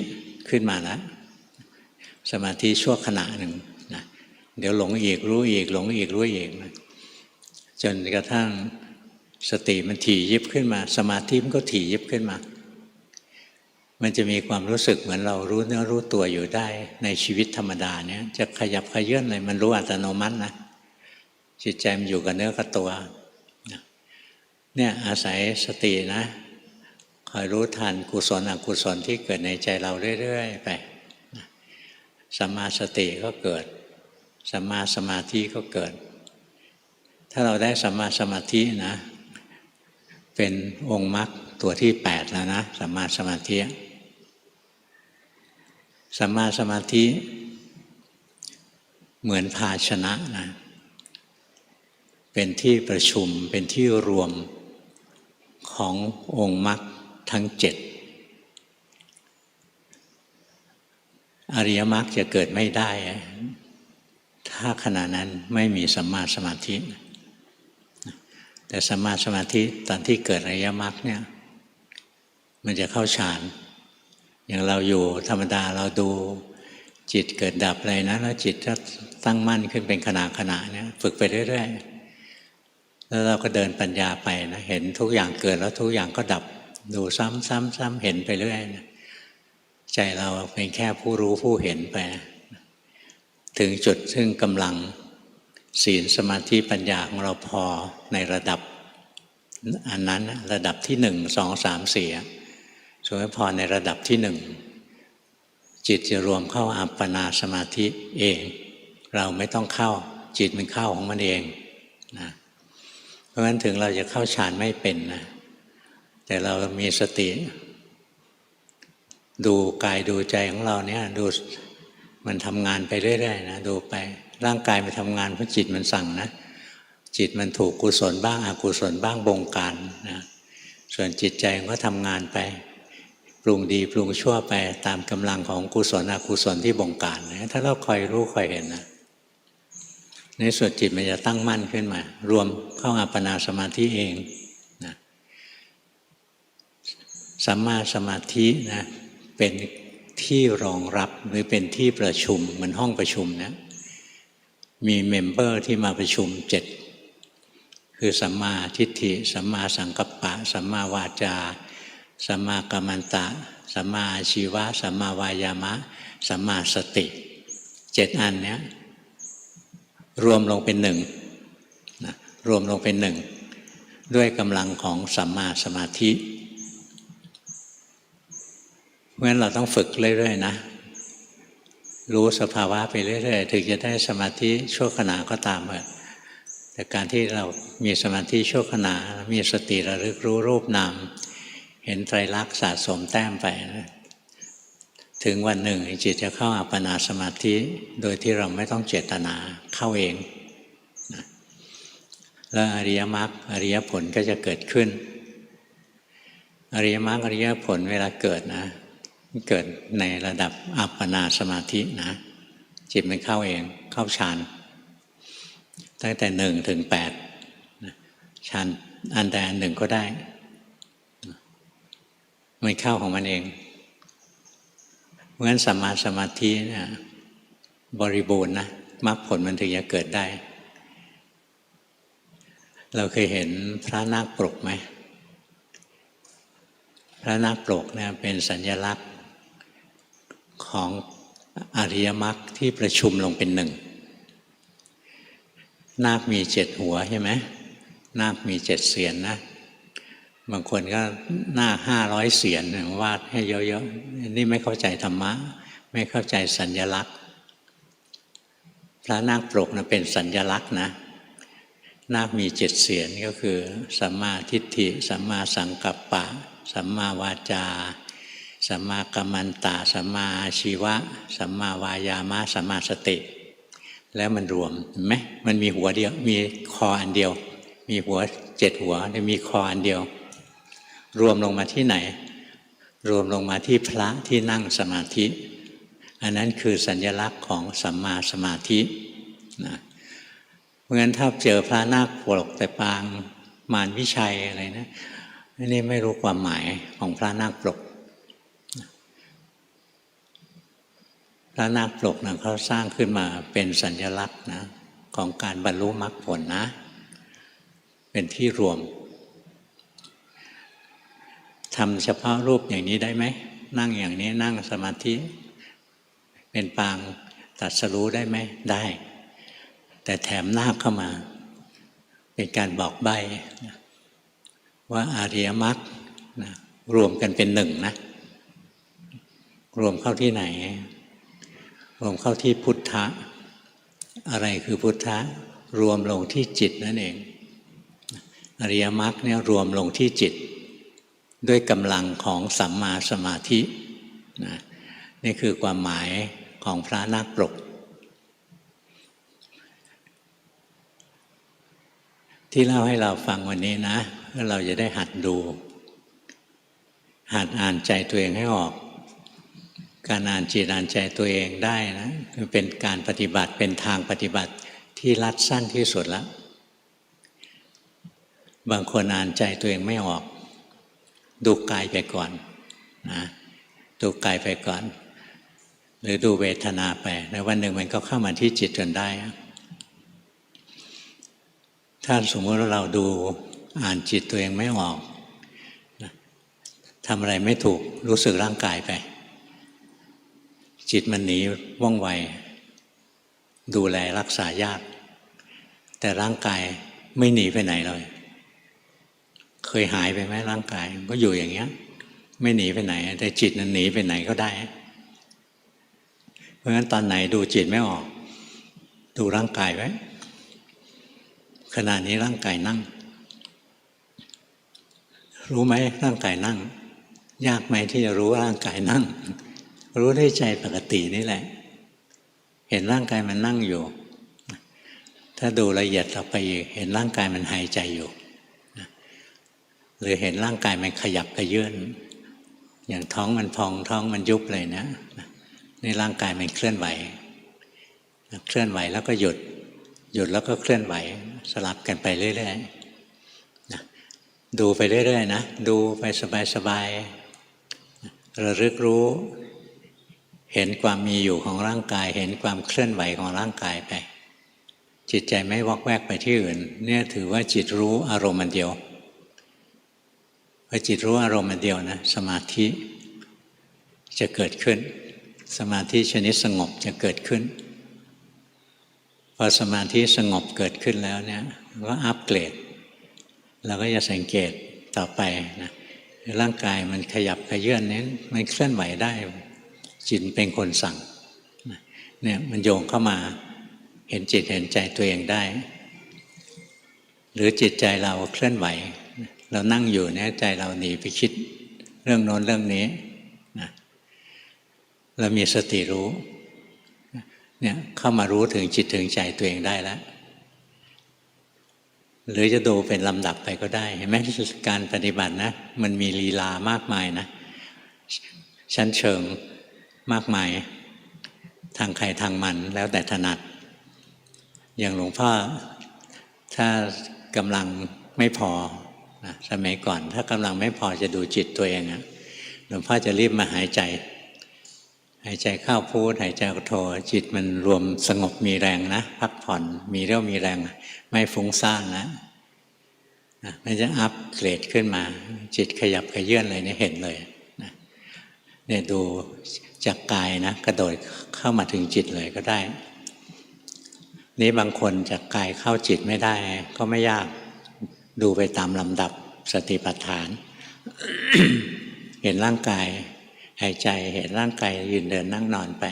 ขึ้นมาแล้วสมาธิชั่วขณะหนึ่งนะเดี๋ยวหลงอีกรู้อีกหลงอีกรู้อีกนะจนกระทั่งสติมันถี่ยิบขึ้นมาสมาธิมันก็ถี่ยิบขึ้นมามันจะมีความรู้สึกเหมือนเรารู้เนื้อรู้ตัวอยู่ได้ในชีวิตธรรมดาเนี่ยจะขยับขยื่นอะไรมันรู้อัตโนมัตินะจิตใจมันอยู่กับเนื้อกับตัวเนี่ยอาศัยสตินะคอยรู้ทันกุศลอกุศลที่เกิดในใจเราเรื่อยๆไปสัมมาสติก็เกิดสัมมาสมาธิก็เกิดถ้าเราได้สัมมาสมาธินะเป็นองค์มรรคตัวที่8แล้วนะสัมมาสมาธิสัมมาสมาธิเหมือนภาชนะนะ เป็นที่ประชุมเป็นที่รวมขององค์มรรคทั้ง7อริยมรรคจะเกิดไม่ได้ถ้าขณะนั้นไม่มีสัมมาสมาธิแต่สัมมาสมาธิตอนที่เกิดอริยมรรคเนี่ยมันจะเข้าฌานอย่างเราอยู่ธรรมดาเราดูจิตเกิดดับอะไรนะแล้วจิตก็ตั้งมั่นขึ้นเป็นขณะเนี่ยฝึกไปเรื่อยๆแล้วเราก็เดินปัญญาไปนะเห็นทุกอย่างเกิดแล้วทุกอย่างก็ดับดูซ้ำๆเห็นไปเรื่อยนะใจเราเป็นแค่ผู้รู้ผู้เห็นไปนะถึงจุดซึ่งกำลังศีลสมาธิปัญญาของเราพอในระดับอันนั้นระดับที่1 2 3 4ส่วนพอในระดับที่จิตจะรวมเข้าอัปปนาสมาธิเองเราไม่ต้องเข้าจิตมันเข้าของมันเองนะเพราะฉะนั้นถึงเราจะเข้าฌานไม่เป็นนะแต่เรามีสติดูกายดูใจของเราเนี่ยดูมันทำงานไปเรื่อยๆนะดูไปร่างกายมันทำงานเพราะจิตมันสั่งนะจิตมันถูกกุศลบ้างอกุศลบ้างบงการนะส่วนจิตใจมันก็ทำงานไปปรุงดีปรุงชั่วไปตามกำลังของกุศลอกุศลที่บงการนะถ้าเราคอยรู้คอยเห็นนะในส่วนจิตมันจะตั้งมั่นขึ้นมารวมเข้าอัปปนาสมาธิเองนะสัมมาสมาธินะเป็นที่รองรับหรือเป็นที่ประชุมเหมือนห้องประชุมนะมีเมมเบอร์ที่มาประชุม7คือสัมมาทิฏฐิสัมมาสังกัปปะสัมมาวาจาสัมมากัมมันตะสัมมาอาชีวะสัมมาวายามะสัมมาสติ7อันเนี้ยรวมลงเป็น1นะรวมลงเป็น1ด้วยกำลังของสัมมาสมาธิเพราะฉะนั้นเราต้องฝึกเรื่อยๆนะรู้สภาวะไปเรื่อยๆถึงจะได้สมาธิชั่วขณะก็ตามแต่การที่เรามีสมาธิชั่วขณะมีสติระลึกรู้รูปนามเห็นไตรลักษณ์สะสมแต้มไปนะถึงวันหนึ่งจิตจะเข้าอัปปนาสมาธิโดยที่เราไม่ต้องเจตนาเข้าเองนะแล้วอริยมรรคอริยผลก็จะเกิดขึ้นอริยมรรคอริยผลเวลาเกิดนะเกิดในระดับอัปปนาสมาธินะจิตมันเข้าเองเข้าฌานตั้งแต่1 ถึง 8ฌานอันใดอันหนึ่งก็ได้มันเข้าของมันเองเพราะฉะนั้นสัมมาสมาธิเนี่ยบริบูรณ์นะมรรคผลมันถึงจะเกิดได้เราเคยเห็นพระนาคปรกไหมพระนาคปรกเนี่ยเป็นสัญลักษณ์ของอริยมรรคที่ประชุมลงเป็น1นาคมี7หัวใช่ไหมนาคมี7เสียนนะบางคนก็นาค500เสียนวาดให้เยอะๆนี่ไม่เข้าใจธรรมะไม่เข้าใจสัญลักษณ์พระนาคปรกนะเป็นสัญลักษณ์นะนาคมี7เสียนก็คือสัมมาทิฏฐิสัมมาสังกัปปะสัมมาวาจาสัมมากัมมันตะสัมมาอาชีวะสัมมาวายามะสัมมาสติแล้วมันรวมเห็นไหมมันมีหัวเดียวมีคออันเดียวมีหัว7หัวแต่มีคออันเดียวรวมลงมาที่ไหนรวมลงมาที่พระที่นั่งสมาธิอันนั้นคือสัญลักษณ์ของสัมมาสมาธินะเพราะฉะนั้นถ้าเจอพระนาคปรกแต่ปางมารวิชัยอะไรนะนี่ไม่รู้ความหมายของพระนาคปรกพระนาคปรกนะเขาสร้างขึ้นมาเป็นสัญลักษณ์นะของการบรรลุมรรคผลนะเป็นที่รวมทำเฉพาะรูปอย่างนี้ได้ไหมนั่งอย่างนี้นั่งสมาธิเป็นปางตรัสรู้ได้ไหมได้แต่แถมนาคเข้ามาเป็นการบอกใบ้ว่าอริยมรรคนะรวมกันเป็น1นะรวมเข้าที่ไหนรวมเข้าที่พุทธะอะไรคือพุทธะรวมลงที่จิตนั่นเองอริยมรรคเนี่ยรวมลงที่จิตด้วยกำลังของสัมมาสมาธินะนี่คือความหมายของพระนาคปรก ที่เล่าให้เราฟังวันนี้นะเพื่อเราจะได้หัดดูหัดอ่านใจตัวเองให้ออกการอ่านจิตอ่านใจตัวเองได้นะคือเป็นการปฏิบัติเป็นทางปฏิบัติที่รัดสั้นที่สุดแล้วบางคนอ่านใจตัวเองไม่ออกดูกายไปก่อนนะดูกายไปก่อนหรือดูเวทนาไปในวันหนึ่งมันก็เข้ามาที่จิตจนได้ถ้าสมมติว่าเราดูอ่านจิตตัวเองไม่ออกทำอะไรไม่ถูกรู้สึกร่างกายไปจิตมันหนีว่องไวดูแลรักษายากแต่ร่างกายไม่หนีไปไหนเลยเคยหายไปไหมร่างกายก็อยู่อย่างเงี้ยไม่หนีไปไหนแต่จิตนั้นหนีไปไหนก็ได้เพราะฉะนั้นตอนไหนดูจิตไม่ออกดูร่างกายไว้ขณะนี้ร่างกายนั่งรู้ไหมร่างกายนั่งยากไหมที่จะรู้ว่าร่างกายนั่งรู้ด้วยใจปกตินี่แหละเห็นร่างกายมันนั่งอยู่ถ้าดูละเอียดต่อไปอีกเห็นร่างกายมันหายใจอยู่หรือเห็นร่างกายมันขยับกระเยื่อนอย่างท้องมันพองท้องมันยุบเลยนะนี่ร่างกายมันเคลื่อนไหวเคลื่อนไหวแล้วก็หยุดแล้วก็เคลื่อนไหวสลับกันไปเรื่อยๆดูไปเรื่อยๆนะดูไปสบายๆระลึกรู้เห็นความมีอยู่ของร่างกายเห็นความเคลื่อนไหวของร่างกายไปจิตใจไม่วอกแวกไปที่อื่นเนี่ยถือว่าจิตรู้อารมณ์อันเดียวพอจิตรู้อารมณ์อันเดียวนะสมาธิจะเกิดขึ้นสมาธิชนิดสงบจะเกิดขึ้นพอสมาธิสงบเกิดขึ้นแล้วเนี่ยก็อัปเกรดเราก็จะสังเกตต่อไปนะร่างกายมันขยับขยื่นนี้มันเคลื่อนไหวได้จิตเป็นคนสั่งเนี่ยมันโยงเข้ามาเห็นจิตเห็นใจตัวเองได้หรือจิตใจเราเคลื่อนไหวเรานั่งอยู่เนี่ยใจเราหนีไปคิดเรื่องโน้นเรื่องนี้นะเรามีสติรู้เนี่ยเข้ามารู้ถึงจิตถึงใจตัวเองได้แล้วหรือจะดูเป็นลำดับไปก็ได้เห็นไหมการปฏิบัตินะมันมีลีลามากมายนะชั้นเชิงมากมายทางใครทางมันแล้วแต่ถนัดอย่างหลวงพ่อถ้ากำลังไม่พอนะสมัยก่อนถ้ากำลังไม่พอจะดูจิตตัวเองนะหลวงพ่อจะรีบมาหายใจเข้าพูดหายใจออกโทจิตมันรวมสงบมีแรงนะพักผ่อนมีเรี่ยวมีแรงไม่ฟุ้งซ่านนะมันจะอัพเกรดขึ้นมาจิตขยับขยื่นอะไรนี่เห็นเลยนะเนี่ยดูจากกายนะกระโดดเข้ามาถึงจิตเลยก็ได้นี่บางคนจากกายเข้าจิตไม่ได้ก็ไม่ยากดูไปตามลำดับสติปัฏฐาน เห็นร่างกายหายใจเห็นร่างกายยืนเดินนั่งนอนไป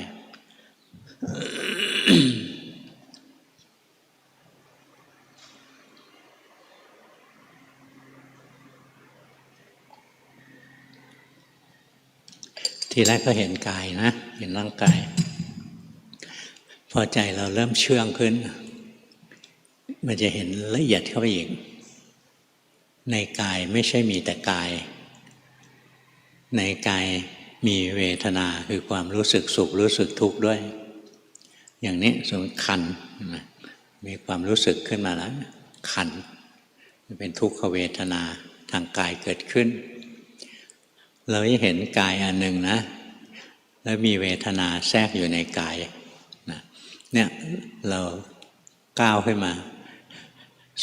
ทีแรกก็เห็นกายนะเห็นร่างกายพอใจเราเริ่มเชื่องขึ้นมันจะเห็นละเอียดเข้าไปอีกในกายไม่ใช่มีแต่กายในกายมีเวทนาคือความรู้สึกสุขรู้สึกทุกข์ด้วยอย่างนี้สมมติคันมีความรู้สึกขึ้นมาแล้วคันเป็นทุกขเวทนาทางกายเกิดขึ้นเราจะเห็นกายอันหนึ่งนะแล้วมีเวทนาแทรกอยู่ในกายนะเนี่ยเราก้าวขึ้นมา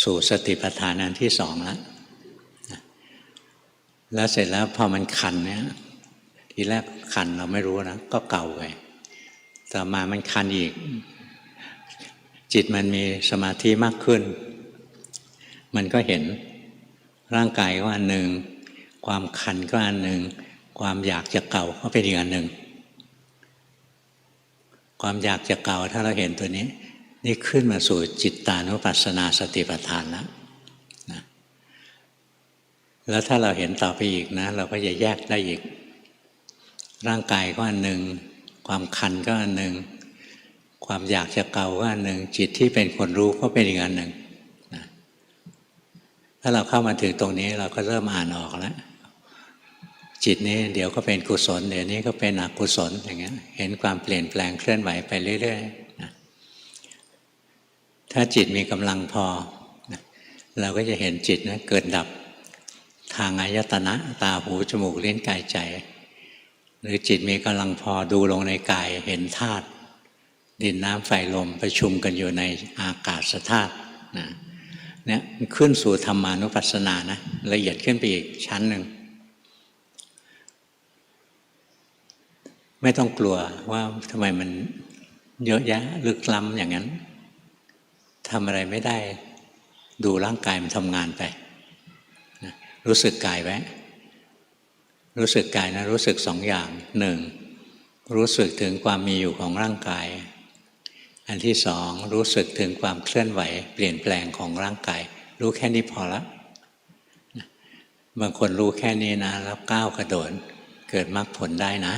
สู่สติปัฏฐานอันที่สองแล้วเสร็จแล้วพอมันคันเนี่ยทีแรกคันเราไม่รู้นะก็เก่าไปต่อมามันคันอีกจิตมันมีสมาธิมากขึ้นมันก็เห็นร่างกายก็อันหนึ่งความคันก็อันหนึ่งความอยากจะเก่าก็เป็นอีกอันหนึ่งความอยากจะเก่าถ้าเราเห็นตัวนี้นี่ขึ้นมาสู่จิตตานุปัสสนาสติปัฏฐานแล้วนะแล้วถ้าเราเห็นต่อไปอีกนะเราก็จะแยกได้อีกร่างกายก็อันหนึ่งความคันก็อันหนึ่งความอยากจะเก่าก็อันหนึ่งจิตที่เป็นคนรู้ก็เป็นอีกอันหนึ่งนะ ถ้าเราเข้ามาถึงตรงนี้เราก็เริ่มอ่านออกแล้วจิตนี้เดี๋ยวก็เป็นกุศลเดี๋ยวนี้ก็เป็นอกุศลอย่างเงี้ยเห็นความเปลี่ยนแปลงเคลื่อนไหวไปเรื่อยๆนะถ้าจิตมีกำลังพอนะเราก็จะเห็นจิตนะเกิดดับทางอายตนะตาหูจมูกลิ้นกายใจหรือจิตมีกำลังพอดูลงในกายเห็นธาตุดินน้ำไฟลมประชุมกันอยู่ในอากาศธาตุนะเนี่ยขึ้นสู่ธรรมานุปัสสนานะละเอียดขึ้นไปอีกชั้นหนึ่งไม่ต้องกลัวว่าทำไมมันเยอะแยะลึกล้ำอย่างนั้นทำอะไรไม่ได้ดูร่างกายมันทำงานไปนะรู้สึกกายไว้รู้สึกกายนะรู้สึกสองอย่างหนึ่งรู้สึกถึงความมีอยู่ของร่างกายอันที่สองรู้สึกถึงความเคลื่อนไหวเปลี่ยนแปลงของร่างกายรู้แค่นี้พอละบางคนรู้แค่นี้นะแล้วก้าวกระโดดเกิดมรรคผลได้นะ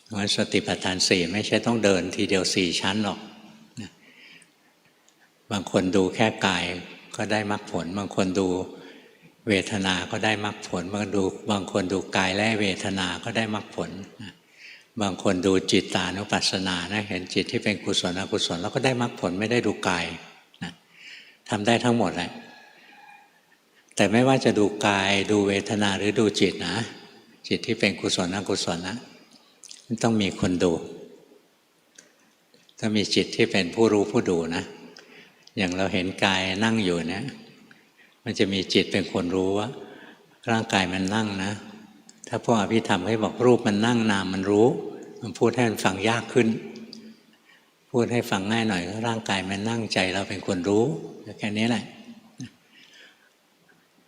เพราะสติปัฏฐานสี่ไม่ใช่ต้องเดินทีเดียวสี่ชั้นหรอกบางคนดูแค่กายก็ได้มรรคผลบางคนดูเวทนาก็ได้มรรคผลบางคนดูกายและเวทนาก็ได้มรรคผลบางคนดูจิตตานุปัสสนานะเห็นจิตที่เป็นกุศลอกุศลแล้วก็ได้มรรคผลไม่ได้ดูกายนะทำได้ทั้งหมดแหละแต่ไม่ว่าจะดูกายดูเวทนาหรือดูจิตนะจิตที่เป็นกุศลอกุศลนะต้องมีคนดูต้องมีจิตที่เป็นผู้รู้ผู้ดูนะอย่างเราเห็นกายนั่งอยู่เนี่ยมันจะมีจิตเป็นคนรู้ว่าร่างกายมันนั่งนะถ้าพวกอภิธรรมให้บอกรูปมันนั่งนามมันรู้มันพูดให้มันฟังยากขึ้นพูดให้ฟังง่ายหน่อยร่างกายมันนั่งใจเราเป็นคนรู้แค่นี้แหละ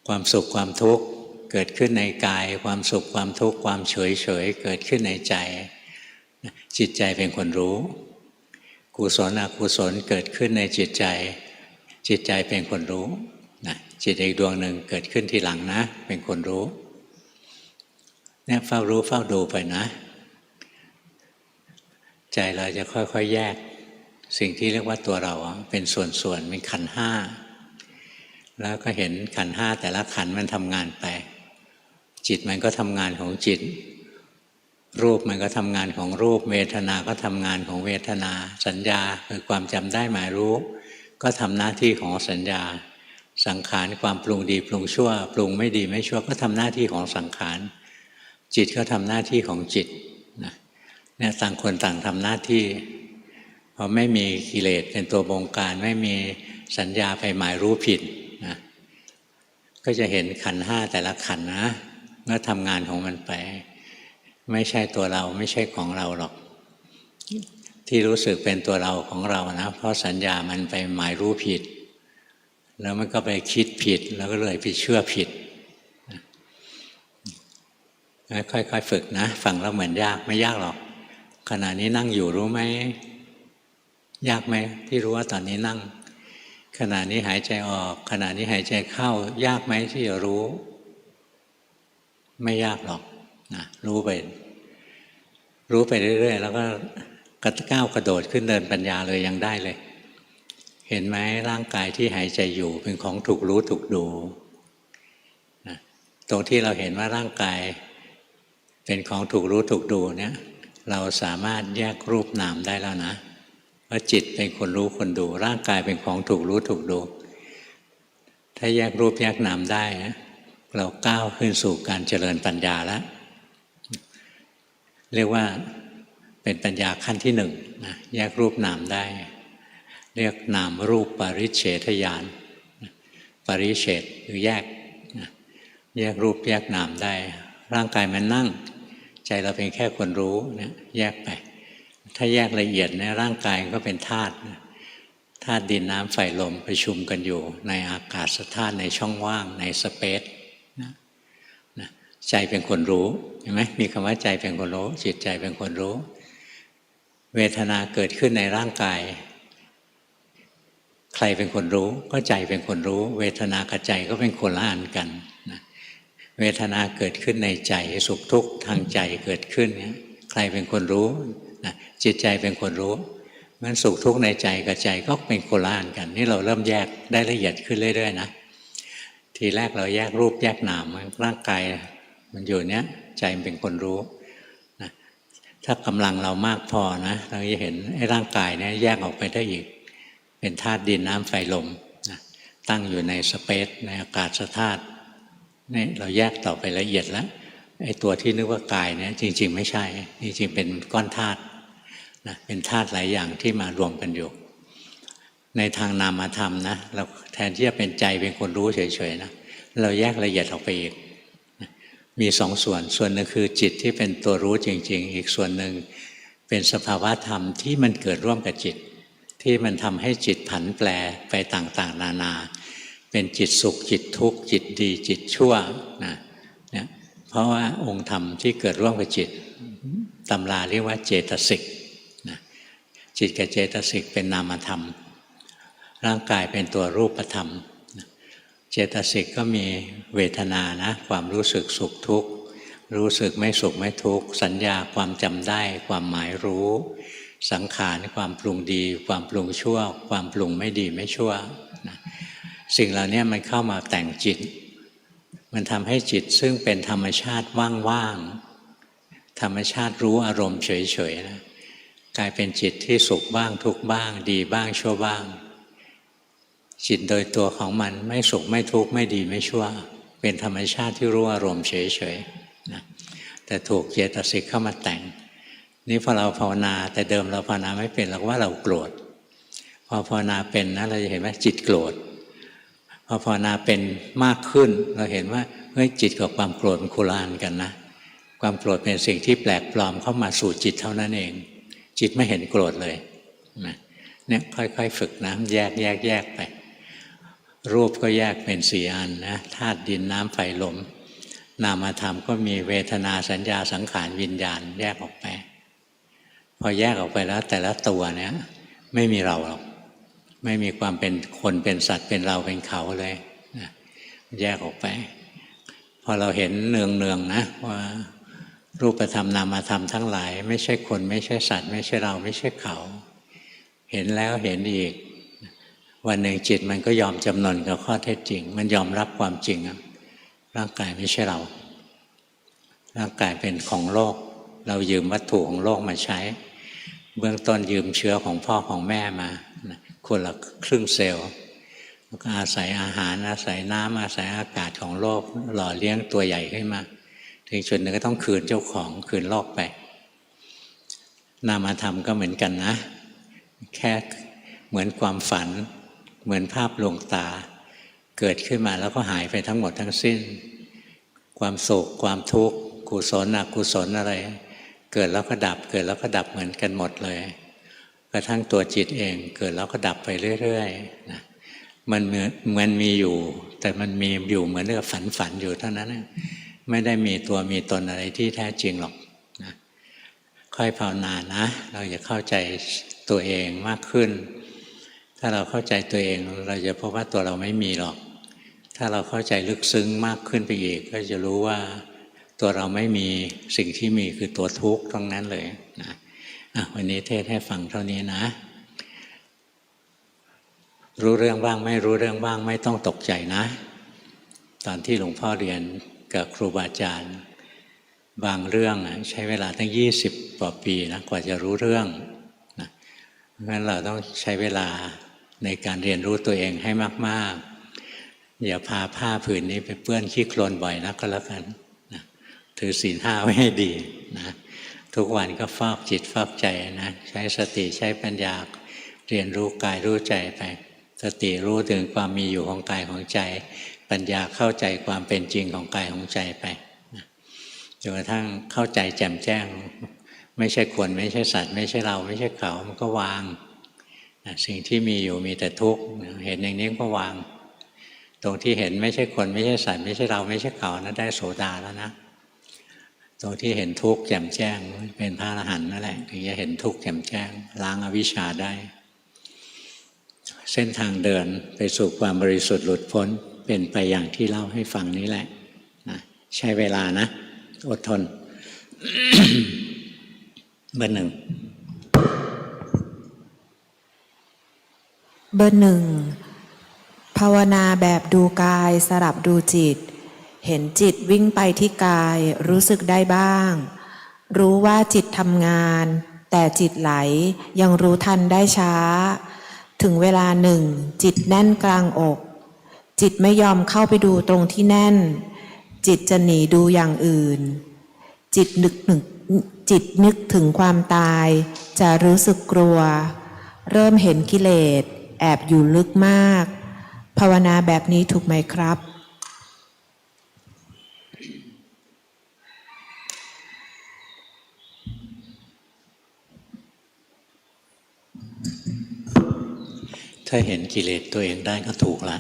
ความสุขความทุกข์เกิดขึ้นในกายความสุขความทุกข์ความเฉยเฉยเกิดขึ้นในใจจิตใจเป็นคนรู้กุศลอกุศลเกิดขึ้นในจิตใจจิตใจเป็นคนรู้นะจิตอีกดวงหนึ่งเกิดขึ้นทีหลังนะเป็นคนรู้เนี่ยเฝ้ารู้เฝ้าดูไปนะใจเราจะค่อยๆแยกสิ่งที่เรียกว่าตัวเราเป็นส่วนๆเป็นขันธ์ห้าแล้วก็เห็นขันธ์ห้าแต่ละขันธ์มันทำงานไปจิตมันก็ทำงานของจิตรูปมันก็ทำงานของรูปเวทนาก็ทำงานของเวทนาสัญญาคือความจำได้หมายรู้ก็ทำหน้าที่ของสัญญาสังขารความปรุงดีปรุงชั่วปรุงไม่ดีไม่ชั่วก็ทำหน้าที่ของสังขารจิตก็ทำหน้าที่ของจิตนะเนี่ยต่างคนต่างทำหน้าที่พอไม่มีกิเลสเป็นตัวบงการไม่มีสัญญาไปหมายรู้ผิดนะก็จะเห็นขันธ์ห้าแต่ละขันธ์นะก็ทำงานของมันไปไม่ใช่ตัวเราไม่ใช่ของเราหรอกที่รู้สึกเป็นตัวเราของเรานะเพราะสัญญามันไปหมายรู้ผิดแล้วมันก็ไปคิดผิดแล้วก็เลยไปเชื่อผิดค่อยๆฝึกนะฟังแล้วเหมือนยากไม่ยากหรอกขณะนี้นั่งอยู่รู้ไหมยากไหมที่รู้ว่าตอนนี้นั่งขณะนี้หายใจออกขณะนี้หายใจเข้ายากไหมที่จะรู้ไม่ยากหรอกนะรู้ไปเรื่อยๆแล้วก็ก้าวกระโดดขึ้นเดินปัญญาเลยยังได้เลยเห็นไหมร่างกายที่หายใจอยู่เป็นของถูกรู้ถูกดูนะตรงที่เราเห็นว่าร่างกายเป็นของถูกรู้ถูกดูเนี่ยเราสามารถแยกรูปนามได้แล้วนะว่าจิตเป็นคนรู้คนดูร่างกายเป็นของถูกรู้ถูกดูถ้าแยกรูปแยกนามได้เราก้าวขึ้นสู่การเจริญปัญญาแล้วเรียกว่าเป็นปัญญาขั้นที่หนึ่งนะแยกรูปนามได้เรียกนามรูปปริเฉทญาณปริเฉทคือแยกแยกรูปแยกนามได้ร่างกายมันนั่งใจเราเป็นแค่คนรู้เนี่ยแยกไปถ้าแยกละเอียดเนี่ยร่างกายก็เป็นธาตุธาตุดินน้ำไฟลมประชุมกันอยู่ในอากาศธาตุในช่องว่างในสเปซใจเป็นคนรู้เห็นไหมมีคำว่าใจเป็นคนรู้จิตใจเป็นคนรู้เวทนาเกิดขึ้นในร่างกายใครเป็นคนรู้ก็ใจเป็นคนรู้เวทนากับใจก็เป็นคนละอันกันนะเวทนาเกิดขึ้นในใจสุขทุกข์ทางใจเกิดขึ้นเนี่ยใครเป็นคนรู้นะจิตใจเป็นคนรู้งั้นสุขทุกข์ในใจกับใจก็เป็นคนละอันกันนี่เราเริ่มแยกได้ละเอียดขึ้นเรื่อยๆนะ ทีแรกเราแยกรูปแยกนามร่างกายมันอยู่เนี้ยใจมันเป็นคนรู้นะถ้ากำลังเรามากพอนะเราจะเห็นไอ้ร่างกายเนี้ยแยกออกไปได้อีกเป็นธาตุดินน้ำไฟลมนะตั้งอยู่ในสเปซในอากาศธาตุนี่เราแยกต่อไปละเอียดแล้วไอ้ตัวที่นึกว่ากายเนี่ยจริงๆไม่ใช่จริงๆเป็นก้อนธาตุนะเป็นธาตุหลายอย่างที่มารวมกันอยู่ในทางนามธรรมนะเราแทนที่จะเป็นใจเป็นคนรู้เฉยๆนะเราแยกละเอียดออกไปอีกมีสองส่วนส่วนหนึ่งคือจิตที่เป็นตัวรู้จริงๆอีกส่วนหนึ่งเป็นสภาวะธรรมที่มันเกิดร่วมกับจิตที่มันทำให้จิตผันแปรไปต่างๆนานาเป็นจิตสุขจิตทุกข์จิตดีจิตชั่วนะเนี่ยเพราะว่าองค์ธรรมที่เกิดร่วมกับจิตตำราเรียกว่าเจตสิกนะจิตกับเจตสิกเป็นนามธรรมร่างกายเป็นตัวรูปธรรมเจตสิกก็มีเวทนานะความรู้สึกสุขทุกข์รู้สึกไม่สุขไม่ทุกข์สัญญาความจำได้ความหมายรู้สังขารความปรุงดีความปรุงชั่วความปรุงไม่ดีไม่ชั่วนะสิ่งเหล่านี้มันเข้ามาแต่งจิตมันทำให้จิตซึ่งเป็นธรรมชาติว่างๆธรรมชาติรู้อารมณ์เฉยๆนะกลายเป็นจิตที่สุขบ้างทุกข์บ้างดีบ้างชั่วบ้างจิตโดยตัวของมันไม่สุขไม่ทุกข์ไม่ดีไม่ชั่วเป็นธรรมชาติที่รู้อารมณ์เฉยๆนะแต่ถูกเจตสิกเข้ามาแต่งนี่พอเราภาวนาแต่เดิมเราภาวนาไม่เป็นเราก็ว่าเราโกรธพอภาวนาเป็นนะเราจะเห็นว่าจิตโกรธพอภาวนาเป็นมากขึ้นเราเห็นว่าเฮ้ยจิตกับความโกรธมันคนละอันกันนะความโกรธเป็นสิ่งที่แปลกปลอมเข้ามาสู่จิตเท่านั้นเองจิตไม่เห็นโกรธเลยนะเนี่ยค่อยๆฝึกนะแยกไปรูปก็แยกเป็นสี่อันนะธาตุดินน้ำไฟลมนามธรรมก็มีเวทนาสัญญาสังขารวิญญาณแยกออกไปพอแยกออกไปแล้วแต่ละตัวเนี่ยไม่มีเราหรอกไม่มีความเป็นคนเป็นสัตว์เป็นเราเป็นเขาเลยนะแยกออกไปพอเราเห็นเนืองๆนะว่ารูปธรรมนามธรรมทั้งหลายไม่ใช่คนไม่ใช่สัตว์ไม่ใช่เราไม่ใช่เขาเห็นแล้วเห็นอีกวันหนึ่งจิตมันก็ยอมจำนนกับข้อเท็จจริงมันยอมรับความจริงร่างกายไม่ใช่เราร่างกายเป็นของโลกเรายืมวัตถุของโลกมาใช้เบื้องต้นยืมเชื้อของพ่อของแม่มาคนละครึ่งเซลล์ก็อาศัยอาหารอาศัยน้ำอาศัยอากาศของโลกหล่อเลี้ยงตัวใหญ่ขึ้นมาถึงจุดหนึ่งก็ต้องคืนเจ้าของคืนโลกไปนามธรรมก็เหมือนกันนะแค่เหมือนความฝันเหมือนภาพลวงตาเกิดขึ้นมาแล้วก็หายไปทั้งหมดทั้งสิ้นความสุขความทุกข์กุศลอกุศลอะไรเกิดแล้วก็ดับเกิดแล้วก็ดับเหมือนกันหมดเลยกระทั่งตัวจิตเองเกิดแล้วก็ดับไปเรื่อยๆนะมันมีอยู่แต่มันมีอยู่เหมือนกับฝันอยู่เท่านั้นไม่ได้มีตัวมีตนอะไรที่แท้จริงหรอกนะค่อยภาวนานะเราจะเข้าใจตัวเองมากขึ้นถ้าเราเข้าใจตัวเองเราจะพบว่าตัวเราไม่มีหรอกถ้าเราเข้าใจลึกซึ้งมากขึ้นไปอีกก็จะรู้ว่าตัวเราไม่มีสิ่งที่มีคือตัวทุกข์ทั้งนั้นเลยนะวันนี้เทศให้ฟังเท่านี้นะรู้เรื่องบ้างไม่รู้เรื่องบ้างไม่ต้องตกใจนะตอนที่หลวงพ่อเรียนกับครูบาอาจารย์บางเรื่องใช้เวลาตั้ง20 กว่าปีนะกว่าจะรู้เรื่องนะเพราะฉะนั้นเราต้องใช้เวลาในการเรียนรู้ตัวเองให้มากๆอย่าพาผ้าผืนนี้ไปเปื้อนขี้โคลนบ่อยนักก็แล้วกันนะถือศีล 5ไว้ให้ดีนะทุกวันก็ฟอกจิตฟอกใจนะใช้สติใช้ปัญญาเรียนรู้กายรู้ใจไปสติรู้ถึงความมีอยู่ของกายของใจปัญญาเข้าใจความเป็นจริงของกายของใจไปจนกระทั่งเข้าใจแจ่มแจ้งไม่ใช่คนไม่ใช่สัตว์ไม่ใช่เราไม่ใช่เขามันก็วางสิ่งที่มีอยู่มีแต่ทุกข์เห็นอย่างนี้ก็วางตรงที่เห็นไม่ใช่คนไม่ใช่สัตว์ไม่ใช่เราไม่ใช่เขานะได้โสดาแล้วนะตรงที่เห็นทุกข์แจ่มแจ้งเป็นพระอรหันต์นั่นแหละถึงจะเห็นทุกข์แจ่มแจ้งล้างอวิชชาได้เส้นทางเดินไปสู่ความบริสุทธิ์หลุดพ้นเป็นไปอย่างที่เล่าให้ฟังนี้แหละนะใช้เวลานะอดทน เบอร์ 1เบอร์ 1 ภาวนาแบบดูกายสลับดูจิตเห็นจิตวิ่งไปที่กายรู้สึกได้บ้างรู้ว่าจิตทำงานแต่จิตไหลยังรู้ทันได้ช้าถึงเวลาหนึ่งจิตแน่นกลางอกจิตไม่ยอมเข้าไปดูตรงที่แน่นจิตจะหนีดูอย่างอื่นจิตนึกถึงความตายจะรู้สึกกลัวเริ่มเห็นกิเลสแอบอยู่ลึกมากภาวนาแบบนี้ถูกไหมครับถ้าเห็นกิเลสตัวเองได้ก็ถูกละ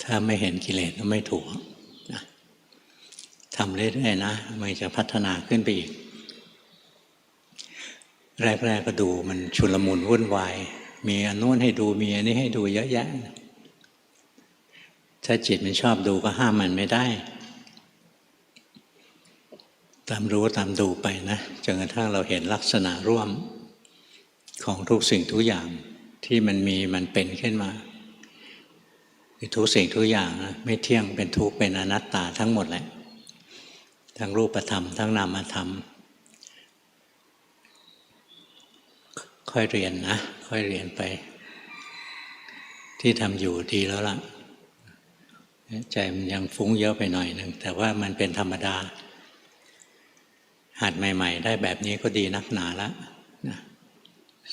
ถ้าไม่เห็นกิเลสก็ไม่ถูกนะทำเรื่อยๆนะมันจะพัฒนาขึ้นไปอีกแรกๆก็ดูมันชุลมุนวุ่นวายมีอันโน้นให้ดูมีอันนี้ให้ดูเยอะแยะถ้าจิตมันชอบดูก็ห้ามมันไม่ได้ตามรู้ตามดูไปนะจนกระทั่งเราเห็นลักษณะร่วมของทุกสิ่งทุกอย่างที่มันมีมันเป็นขึ้นมาทุกสิ่งทุกอย่างนะไม่เที่ยงเป็นทุกข์เป็นอนัตตาทั้งหมดแหละทั้งรูปธรรมทั้งนามธรรมค่อยเรียนนะค่อยเรียนไปที่ทำอยู่ดีแล้วล่ะใจมันยังฟุ้งเยอะไปหน่อยหนึ่งแต่ว่ามันเป็นธรรมดาหัดใหม่ๆได้แบบนี้ก็ดีนักหนาแล้วนะ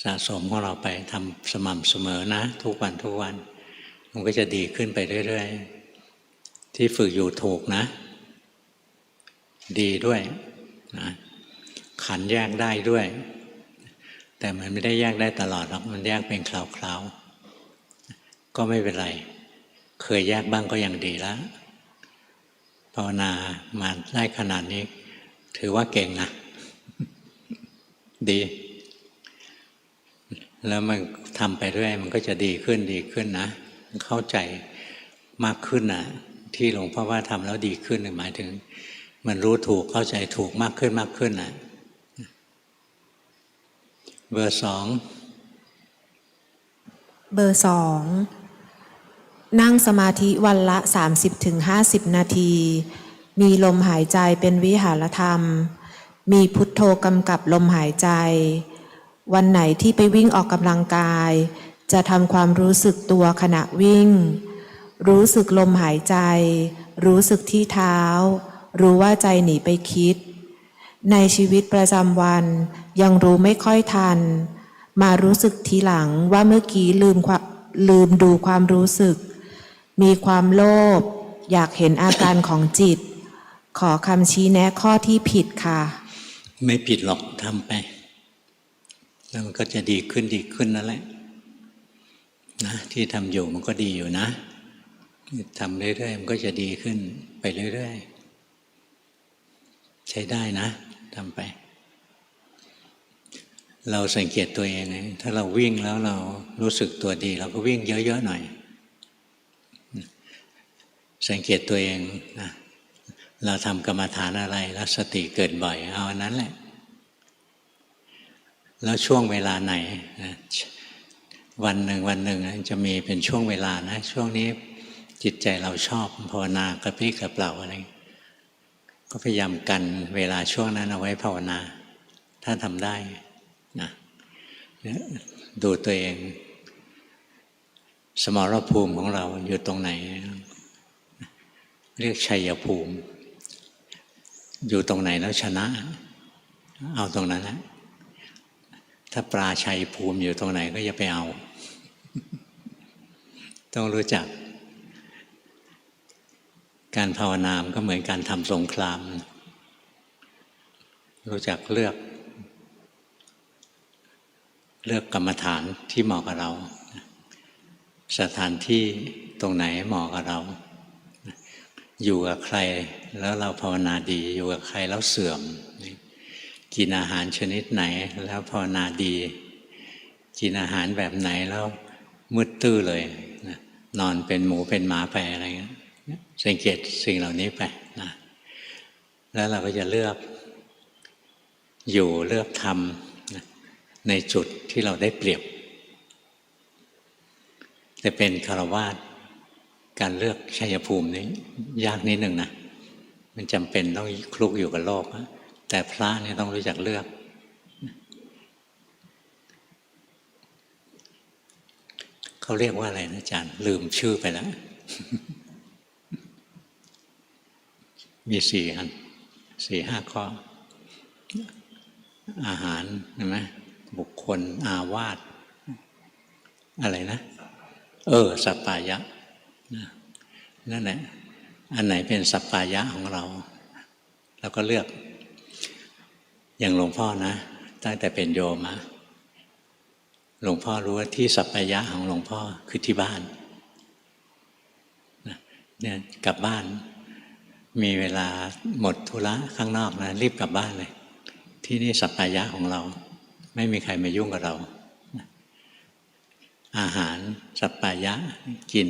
สะสมของเราไปทำสม่ำเสมอนะทุกวันทุกวันมันก็จะดีขึ้นไปเรื่อยๆที่ฝึกอยู่ถูกนะดีด้วยนะขันแยกได้ด้วยแต่มันไม่ได้แยกได้ตลอดหรอกมันแยกเป็นคราวๆก็ไม่เป็นไรเคยแยกบ้างก็ยังดีแล้วภาวนามาได้ขนาดนี้ถือว่าเก่งนะดีแล้วมันทำไปเรื่อยมันก็จะดีขึ้นดีขึ้นนะเข้าใจมากขึ้นนะที่หลวงพ่อว่าทำแล้วดีขึ้นหมายถึงมันรู้ถูกเข้าใจถูกมากขึ้นมากขึ้นนะเบอร์สองนั่งสมาธิวันละ 30-50 นาทีมีลมหายใจเป็นวิหารธรรมมีพุทโธกำกับลมหายใจวันไหนที่ไปวิ่งออกกำลังกายจะทำความรู้สึกตัวขณะวิ่งรู้สึกลมหายใจรู้สึกที่เท้ารู้ว่าใจหนีไปคิดในชีวิตประจำวันยังรู้ไม่ค่อยทันมารู้สึกทีหลังว่าเมื่อกี้ลืมดูความรู้สึกมีความโลภอยากเห็นอาการของจิตขอคำชี้แนะข้อที่ผิดค่ะไม่ผิดหรอกทำไปแล้วมันก็จะดีขึ้นดีขึ้นนั่นแหละนะที่ทำอยู่มันก็ดีอยู่นะทำเรื่อยๆมันก็จะดีขึ้นไปเรื่อยๆใช้ได้นะทำไปเราสังเกตตัวเองไงถ้าเราวิ่งแล้วเรารู้สึกตัวดีเราก็วิ่งเยอะๆหน่อยสังเกตตัวเองนะเราทำกรรมฐานอะไรแล้วสติเกิดบ่อยเอาอันนั้นแหละแล้วช่วงเวลาไหนนะวันหนึ่งจะมีเป็นช่วงเวลานะช่วงนี้จิตใจเราชอบภาวนากระปรี้กระเปร่าอะไรก็พยายามกันเวลาช่วงนั้นเอาไว้ภาวนาถ้าทำได้นะดูตัวเองสมรภูมิของเราอยู่ตรงไหนเรียกชัยภูมิอยู่ตรงไหนแล้วชนะเอาตรงนั้นนะถ้าปลาชัยภูมิอยู่ตรงไหนก็อย่าไปเอาต้องรู้จักการภาวนามันก็เหมือนการทำสงครามรู้จักเลือกกรรมฐานที่เหมาะกับเราสถานที่ตรงไหนเหมาะกับเราอยู่กับใครแล้วเราภาวนาดีอยู่กับใครแล้วเสื่อมกินอาหารชนิดไหนแล้วภาวนาดีกินอาหารแบบไหนแล้วมืดตื้อเลยนอนเป็นหมูเป็นหมาไปอะไรเงี้ยสังเกตสิ่งเหล่านี้ไปนะแล้วเราก็จะเลือกอยู่เลือกทำในจุดที่เราได้เปรียบ แต่เป็นฆราวาสการเลือกชัยภูมินี้ยากนิดหนึ่งนะมันจำเป็นต้องคลุกอยู่กับโลกแต่พระเนี่ยต้องรู้จักเลือกเขาเรียกว่าอะไรนะอาจารย์ลืมชื่อไปแล้ว มี4 อัน 4-5 ข้ออาหารใช่ไหมบุคคลอาวาสอะไรนะสัปปายะนั่นแหละอันไหนเป็นสัปปายะของเราเราก็เลือกอย่างหลวงพ่อนะตั้งแต่เป็นโยมหลวงพ่อรู้ว่าที่สัปปายะของหลวงพ่อคือที่บ้านเนี่ยกลับบ้านมีเวลาหมดธุระข้างนอกนะรีบกลับบ้านเลยที่นี่สัปปายะของเราไม่มีใครมายุ่งกับเราอาหารสัปปายะกิน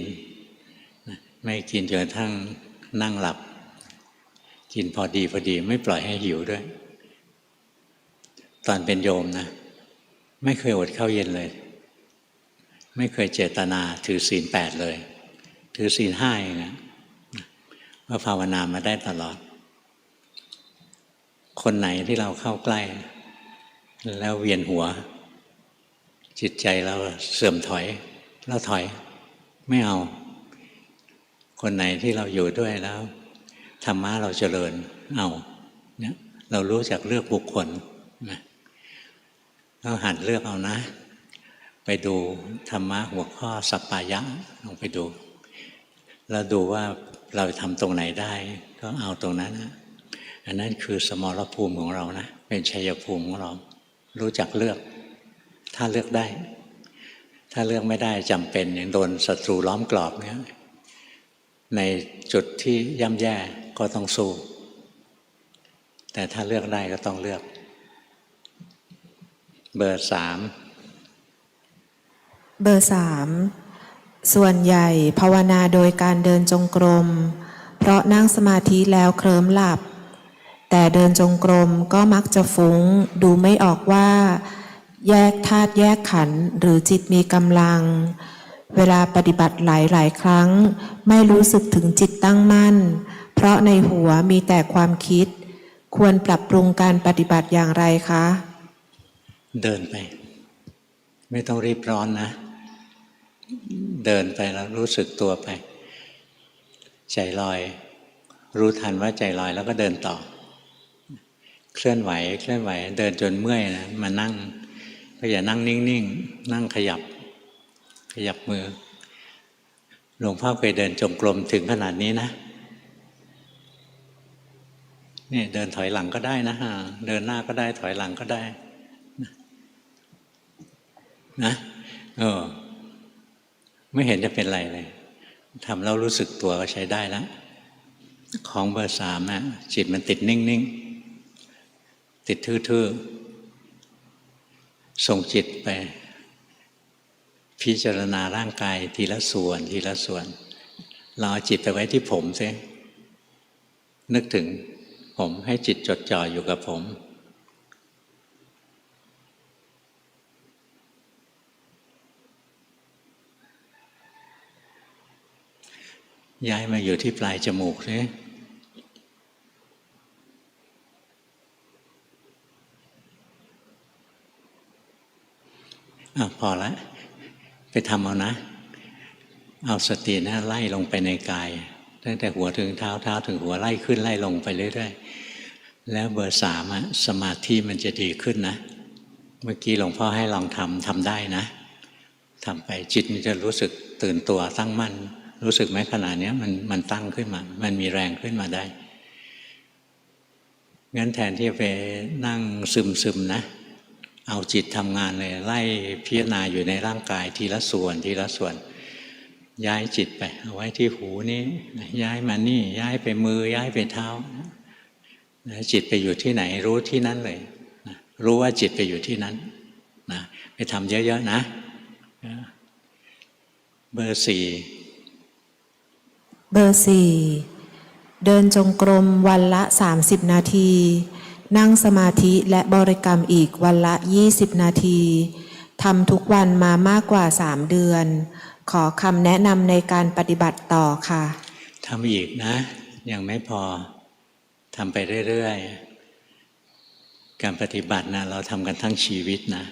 ไม่กินจนกระทั่งนั่งหลับกินพอดีไม่ปล่อยให้หิวด้วยตอนเป็นโยมนะไม่เคยอดข้าวเย็นเลยไม่เคยเจตนาถือศีล 8เลยถือศีล 5เองนะว่าภาวนามาได้ตลอดคนไหนที่เราเข้าใกล้แล้วเวียนหัวจิตใจเราเสื่อมถอยเราถอยไม่เอาคนไหนที่เราอยู่ด้วยแล้วธรรมะเราเจริญเอาเนี่ยเรารู้จักเลือกบุคคลนะเราหัดเลือกเอานะไปดูธรรมะหัวข้อสัปปายะลองไปดูแล้วดูว่าเราทำตรงไหนได้ก็เอาตรงนั้นนะอันนั้นคือสมรภูมิของเรานะเป็นชัยภูมิของเรารู้จักเลือกถ้าเลือกได้ถ้าเลือกไม่ได้จำเป็นอย่างโดนศัตรูล้อมกรอบเนี่ยในจุดที่ย่ำแย่ก็ต้องสู้แต่ถ้าเลือกได้ก็ต้องเลือกเบอร์ 3 เบอร์ 3ส่วนใหญ่ภาวนาโดยการเดินจงกรมเพราะนั่งสมาธิแล้วเคลิ้มหลับแต่เดินจงกรมก็มักจะฟุ้งดูไม่ออกว่าแยกธาตุแยกขันธ์หรือจิตมีกำลังเวลาปฏิบัติหลายครั้งไม่รู้สึกถึงจิตตั้งมั่นเพราะในหัวมีแต่ความคิดควรปรับปรุงการปฏิบัติอย่างไรคะเดินไปไม่ต้องรีบร้อนนะเดินไปแล้วรู้สึกตัวไปใจลอยรู้ทันว่าใจลอยแล้วก็เดินต่อเคลื่อนไหวเดินจนเมื่อยนะมานั่งก็อย่านั่งนิ่งๆนั่งขยับมือหลวงพ่อเคยเดินจงกรมถึงขนาดนี้นะนี่เดินถอยหลังก็ได้นะเดินหน้าก็ได้ถอยหลังก็ได้นะไม่เห็นจะเป็นไรเลยทำแล้วรู้สึกตัวก็ใช้ได้แล้วของเบอร์ 3นะจิตมันติดนิ่งๆติดทื่อๆส่งจิตไปพิจารณาร่างกายทีละส่วนเราเอาจิตไปไว้ที่ผมซินึกถึงผมให้จิตจดจ่ออยู่กับผมย้ายมาอยู่ที่ปลายจมูกซิพอละไปทำเอานะเอาสตินะไล่ลงไปในกายตั้งแต่หัวถึงเท้าถึงหัวไล่ขึ้นไล่ลงไปเรื่อยๆแล้วเบอร์ 3สมาธิมันจะดีขึ้นนะเมื่อกี้หลวงพ่อให้ลองทำได้นะทำไปจิตมันจะรู้สึกตื่นตัวตั้งมั่นรู้สึกไหมขณะนี้มันตั้งขึ้นมามันมีแรงขึ้นมาได้งั้นแทนที่ไปนั่งซึมนะเอาจิตทำงานเลยไล่พิจารณาอยู่ในร่างกายทีละส่วนย้ายจิตไปเอาไว้ที่หูนี้ย้ายมานี่ย้ายไปมือย้ายไปเท้าจิตไปอยู่ที่ไหนรู้ที่นั้นเลยรู้ว่าจิตไปอยู่ที่นั้นนะไปทำเยอะๆนะเบอร์ 4เบอร์ 4เดินจงกรมวันละ30 นาทีนั่งสมาธิและบริกรรมอีกวันละ20 นาทีทำทุกวันมามากกว่า3 เดือน ขอคำแนะนำในการปฏิบัติต่อค่ะทำอีกนะยังไม่พอทำไปเรื่อยๆการปฏิบัตินะเราทำกันทั้งชีวิตนะ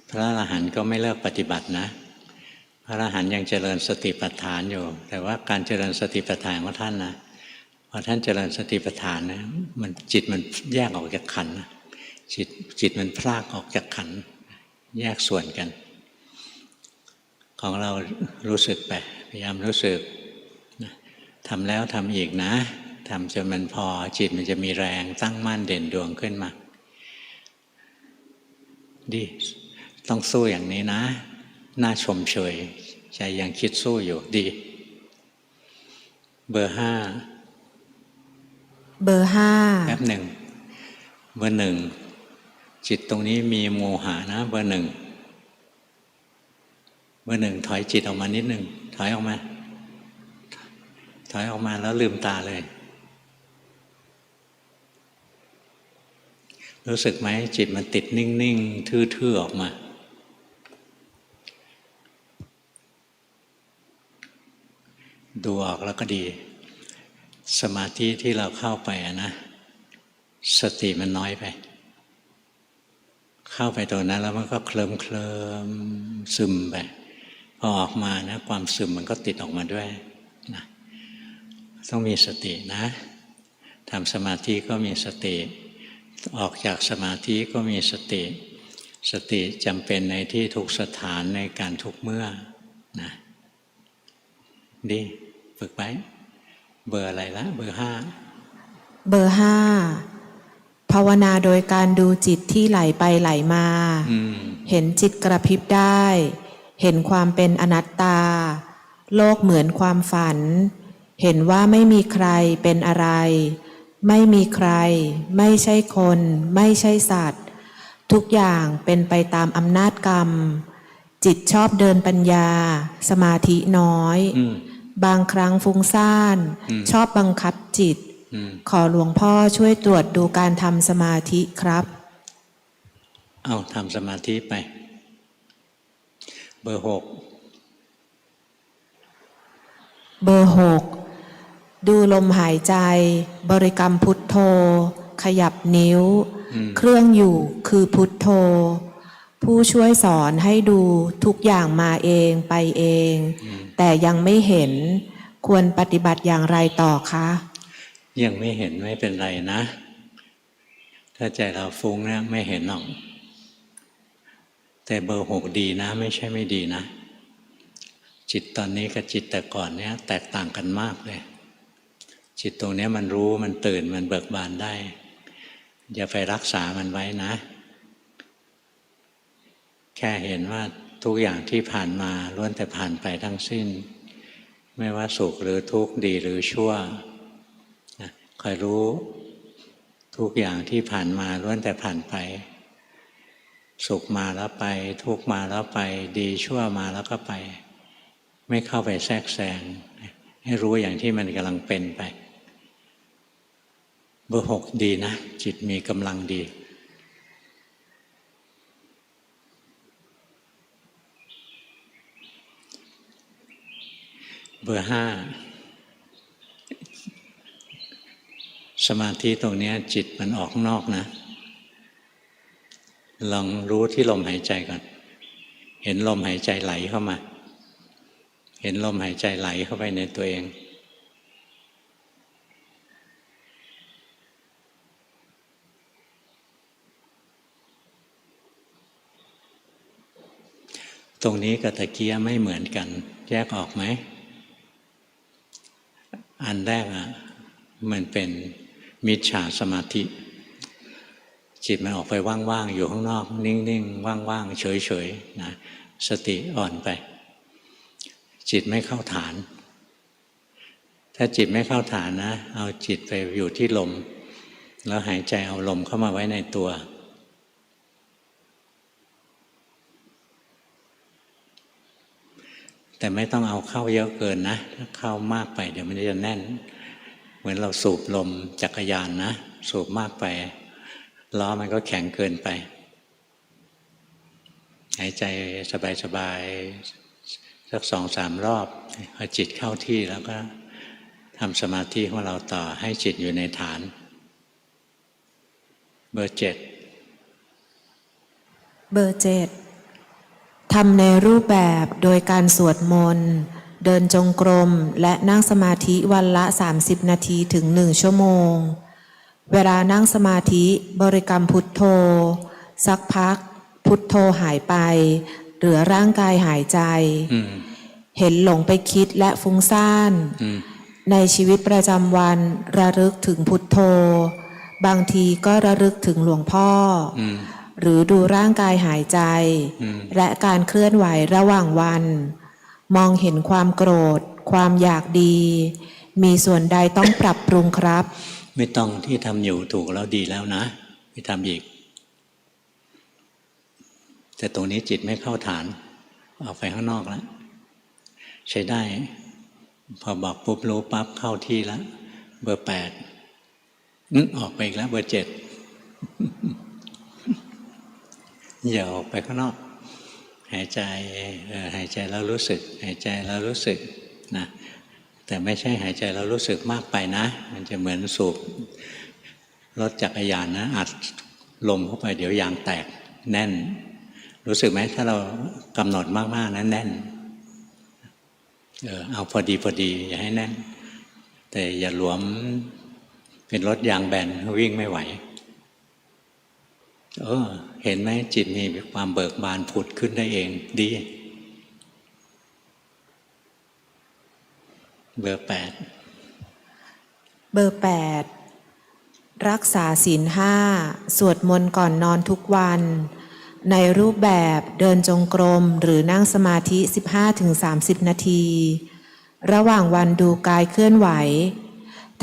พระอรหันต์ก็ไม่เลิกปฏิบัตินะพระอรหันต์ยังเจริญสติปัฏฐานอยู่แต่ว่าการเจริญสติปัฏฐานของท่านนะพอท่านเจริญสติปัฏฐานนะมันจิตมันแยกออกจากขันธ์นะจิตมันพรากออกจากขันธ์แยกส่วนกันของเรารู้สึกไปพยายามรู้สึกทำแล้วทำอีกนะทำจนมันพอจิตมันจะมีแรงตั้งมั่นเด่นดวงขึ้นมาดีต้องสู้อย่างนี้นะน่าชมเชยใจยังคิดสู้อยู่ดีเบอร์ 5แป๊บหนึ่งเบอร์ 1จิตตรงนี้มีโมหะนะเบอร์ 1ถอยจิตออกมานิดหนึ่งถอยออกมาแล้วลืมตาเลยรู้สึกไหมจิตมันติดนิ่งๆทื่อๆออกมาดูออกแล้วก็ดีสมาธิที่เราเข้าไปนะสติมันน้อยไปเข้าไปตรงนั้นแล้วมันก็เคลิ้มซึมไปพอออกมานะความซึมมันก็ติดออกมาด้วยนะต้องมีสตินะทำสมาธิก็มีสติออกจากสมาธิก็มีสติจำเป็นในที่ทุกสถานในการทุกเมื่อนะดีฝึกไปเบอร์อะไรละเบอร์ 5ภาวนาโดยการดูจิตที่ไหลไปไหลมาเห็นจิตกระพริบได้เห็นความเป็นอนัตตาโลกเหมือนความฝันเห็นว่าไม่มีใครเป็นอะไรไม่มีใครไม่ใช่คนไม่ใช่สัตว์ทุกอย่างเป็นไปตามอำนาจกรรมจิตชอบเดินปัญญาสมาธิน้อยบางครั้งฟุ้งซ่านชอบบังคับจิตขอหลวงพ่อช่วยตรวจดูการทำสมาธิครับเอาทำสมาธิไปเบอร์ 6ดูลมหายใจบริกรรมพุทโธขยับนิ้วเครื่องอยู่คือพุทโธผู้ช่วยสอนให้ดูทุกอย่างมาเองไปเองแต่ยังไม่เห็นควรปฏิบัติอย่างไรต่อคะยังไม่เห็นไม่เป็นไรนะถ้าใจเราฟุ้งเนี่ยไม่เห็นหรอกแต่เบอร์ 6ดีนะไม่ใช่ไม่ดีนะจิตตอนนี้กับจิตแต่ก่อนเนี่ยแตกต่างกันมากเลยจิตตรงนี้มันรู้มันตื่นมันเบิกบานได้อย่าไปรักษามันไว้นะแค่เห็นว่าทุกอย่างที่ผ่านมาล้วนแต่ผ่านไปทั้งสิ้นไม่ว่าสุขหรือทุกข์ดีหรือชั่วคอยรู้ทุกอย่างที่ผ่านมาล้วนแต่ผ่านไปสุขมาแล้วไปทุกข์มาแล้วไปดีชั่วมาแล้วก็ไปไม่เข้าไปแทรกแซงให้รู้อย่างที่มันกำลังเป็นไปเบอร์ 6ดีนะจิตมีกำลังดีเบอร์ 5สมาธิตรงนี้จิตมันออกนอกนะลองรู้ที่ลมหายใจก่อนเห็นลมหายใจไหลเข้ามาเห็นลมหายใจไหลเข้าไปในตัวเองตรงนี้กับตะเกียไม่เหมือนกันแยกออกไหมอันแรกมันเป็นมิจฉาสมาธิจิตมันออกไปว่างๆอยู่ข้างนอกนิ่งๆว่างๆเฉยๆนะสติอ่อนไปจิตไม่เข้าฐานถ้าจิตไม่เข้าฐานนะเอาจิตไปอยู่ที่ลมแล้วหายใจเอาลมเข้ามาไว้ในตัวแต่ไม่ต้องเอาเข้าเยอะเกินนะถ้าเข้ามากไปเดี๋ยวมันจะแน่นเหมือนเราสูบลมจักรยานนะสูบมากไปล้อมันก็แข็งเกินไปหายใจสบาย สัก2-3 รอบพอจิตเข้าที่แล้วก็ทำสมาธิของเราต่อให้จิตอยู่ในฐาน เบอร์ 7 เบอร์ 7ทำในรูปแบบโดยการสวดมนต์เดินจงกรมและนั่งสมาธิวันละ30 นาทีถึง1 ชั่วโมงเวลานั่งสมาธิบริกรรมพุทโธสักพักพุทโธหายไปเหลือร่างกายหายใจเห็นหลงไปคิดและฟุ้งซ่านในชีวิตประจำวันระลึกถึงพุทโธบางทีก็ระลึกถึงหลวงพ่อหรือดูร่างกายหายใจและการเคลื่อนไหวระหว่างวันมองเห็นความโกรธความอยากดีมีส่วนใดต้องปรับปรุงครับไม่ต้องที่ทำอยู่ถูกแล้วดีแล้วนะไม่ทำอีกแต่ตรงนี้จิตไม่เข้าฐานออกไปข้างนอกแล้วใช้ได้พอบอกปุ๊บรู้ปั๊บเข้าที่แล้วเบอร์ 8ออกไปอีกแล้วเบอร์ 7อย่าออกไปข้างนอกหายใจหายใจแล้วรู้สึกหายใจแล้วรู้สึกนะแต่ไม่ใช่หายใจแล้วรู้สึกมากไปนะมันจะเหมือนสูบรถจักรยานนะอัดลมเข้าไปเดี๋ยวยางแตกแน่นรู้สึกไหมถ้าเรากำหนดมากๆนะแน่นเอาพอดีอย่าให้แน่นแต่อย่าหลวมเป็นรถยางแบนวิ่งไม่ไหวเห็นไหมจิตมีความเบิกบานผุดขึ้นได้เองดีเบอร์ 8เบอร์ 8รักษาศีล 5สวดมนต์ก่อนนอนทุกวันในรูปแบบเดินจงกรมหรือนั่งสมาธิ 15-30 นาทีระหว่างวันดูกายเคลื่อนไหว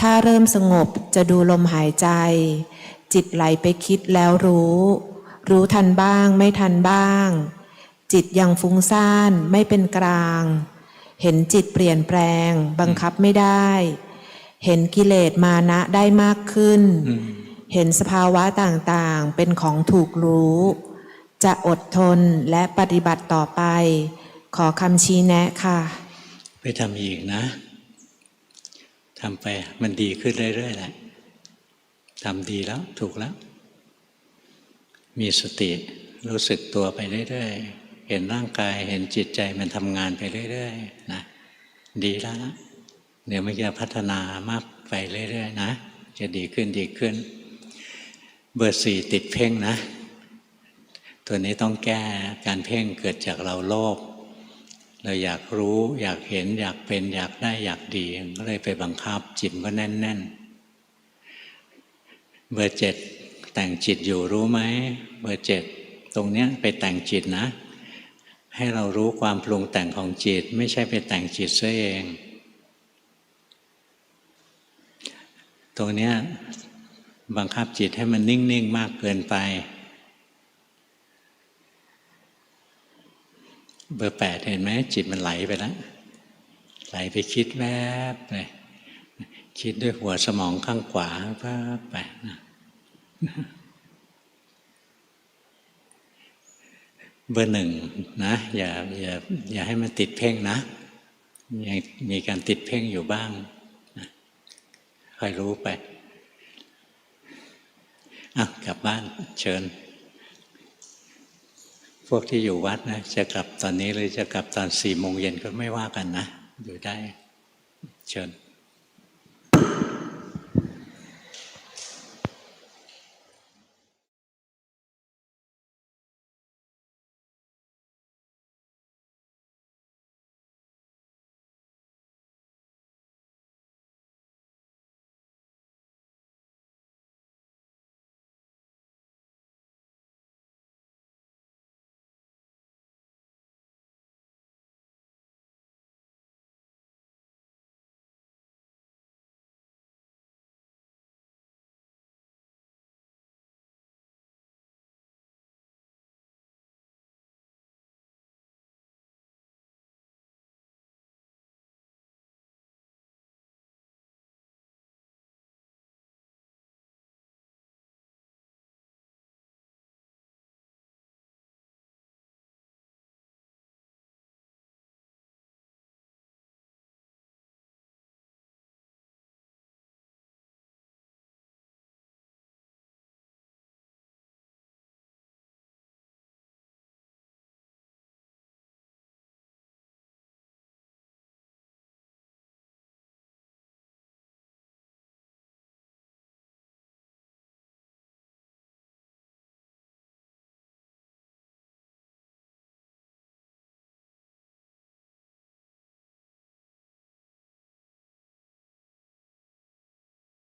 ถ้าเริ่มสงบจะดูลมหายใจจิตไหลไปคิดแล้วรู้ทันบ้างไม่ทันบ้างจิตยังฟุ้งซ่านไม่เป็นกลางเห็นจิตเปลี่ยนแปลงบังคับไม่ได้เห็นกิเลสมานะได้มากขึ้นเห็นสภาวะต่างๆเป็นของถูกรู้จะอดทนและปฏิบัติต่อไปขอคำชี้แนะค่ะไปทำอีกนะทำไปมันดีขึ้นเรื่อยๆแหละทำดีแล้วถูกแล้วมีสติรู้สึกตัวไปเรื่อยๆเห็นร่างกายเห็นจิตใจมันทำงานไปเรื่อยๆนะดีแล้วนะเดี๋ยวมันจะพัฒนามากไปเรื่อยๆนะจะดีขึ้นเบอร์ 4ติดเพ่งนะตัวนี้ต้องแก้การเพ่งเกิดจากเราโลภเราอยากรู้อยากเห็นอยากเป็นอยากได้อยากดีก็เลยไปบังคับจิตก็แน่นๆเบอร์ 7แต่งจิตอยู่รู้ไหมเบอร์ 7ตรงเนี้ยไปแต่งจิตนะให้เรารู้ความปรุงแต่งของจิตไม่ใช่ไปแต่งจิตซะเองตรงเนี้ยบังคับจิตให้มันนิ่งๆมากเกินไปเบอร์ 8เห็นไหมจิตมันไหลไปแล้วไหลไปคิดแวบเลยคิดด้วยหัวสมองข้างขวาไปนะเบอร์ 1นะอย่าให้มันติดเพ่งนะยังมีการติดเพ่งอยู่บ้างนะค่อยรู้ไปกลับบ้านเชิญพวกที่อยู่วัดนะจะกลับตอนนี้หรือจะกลับตอน4 โมงเย็นก็ไม่ว่ากันนะอยู่ได้เชิญ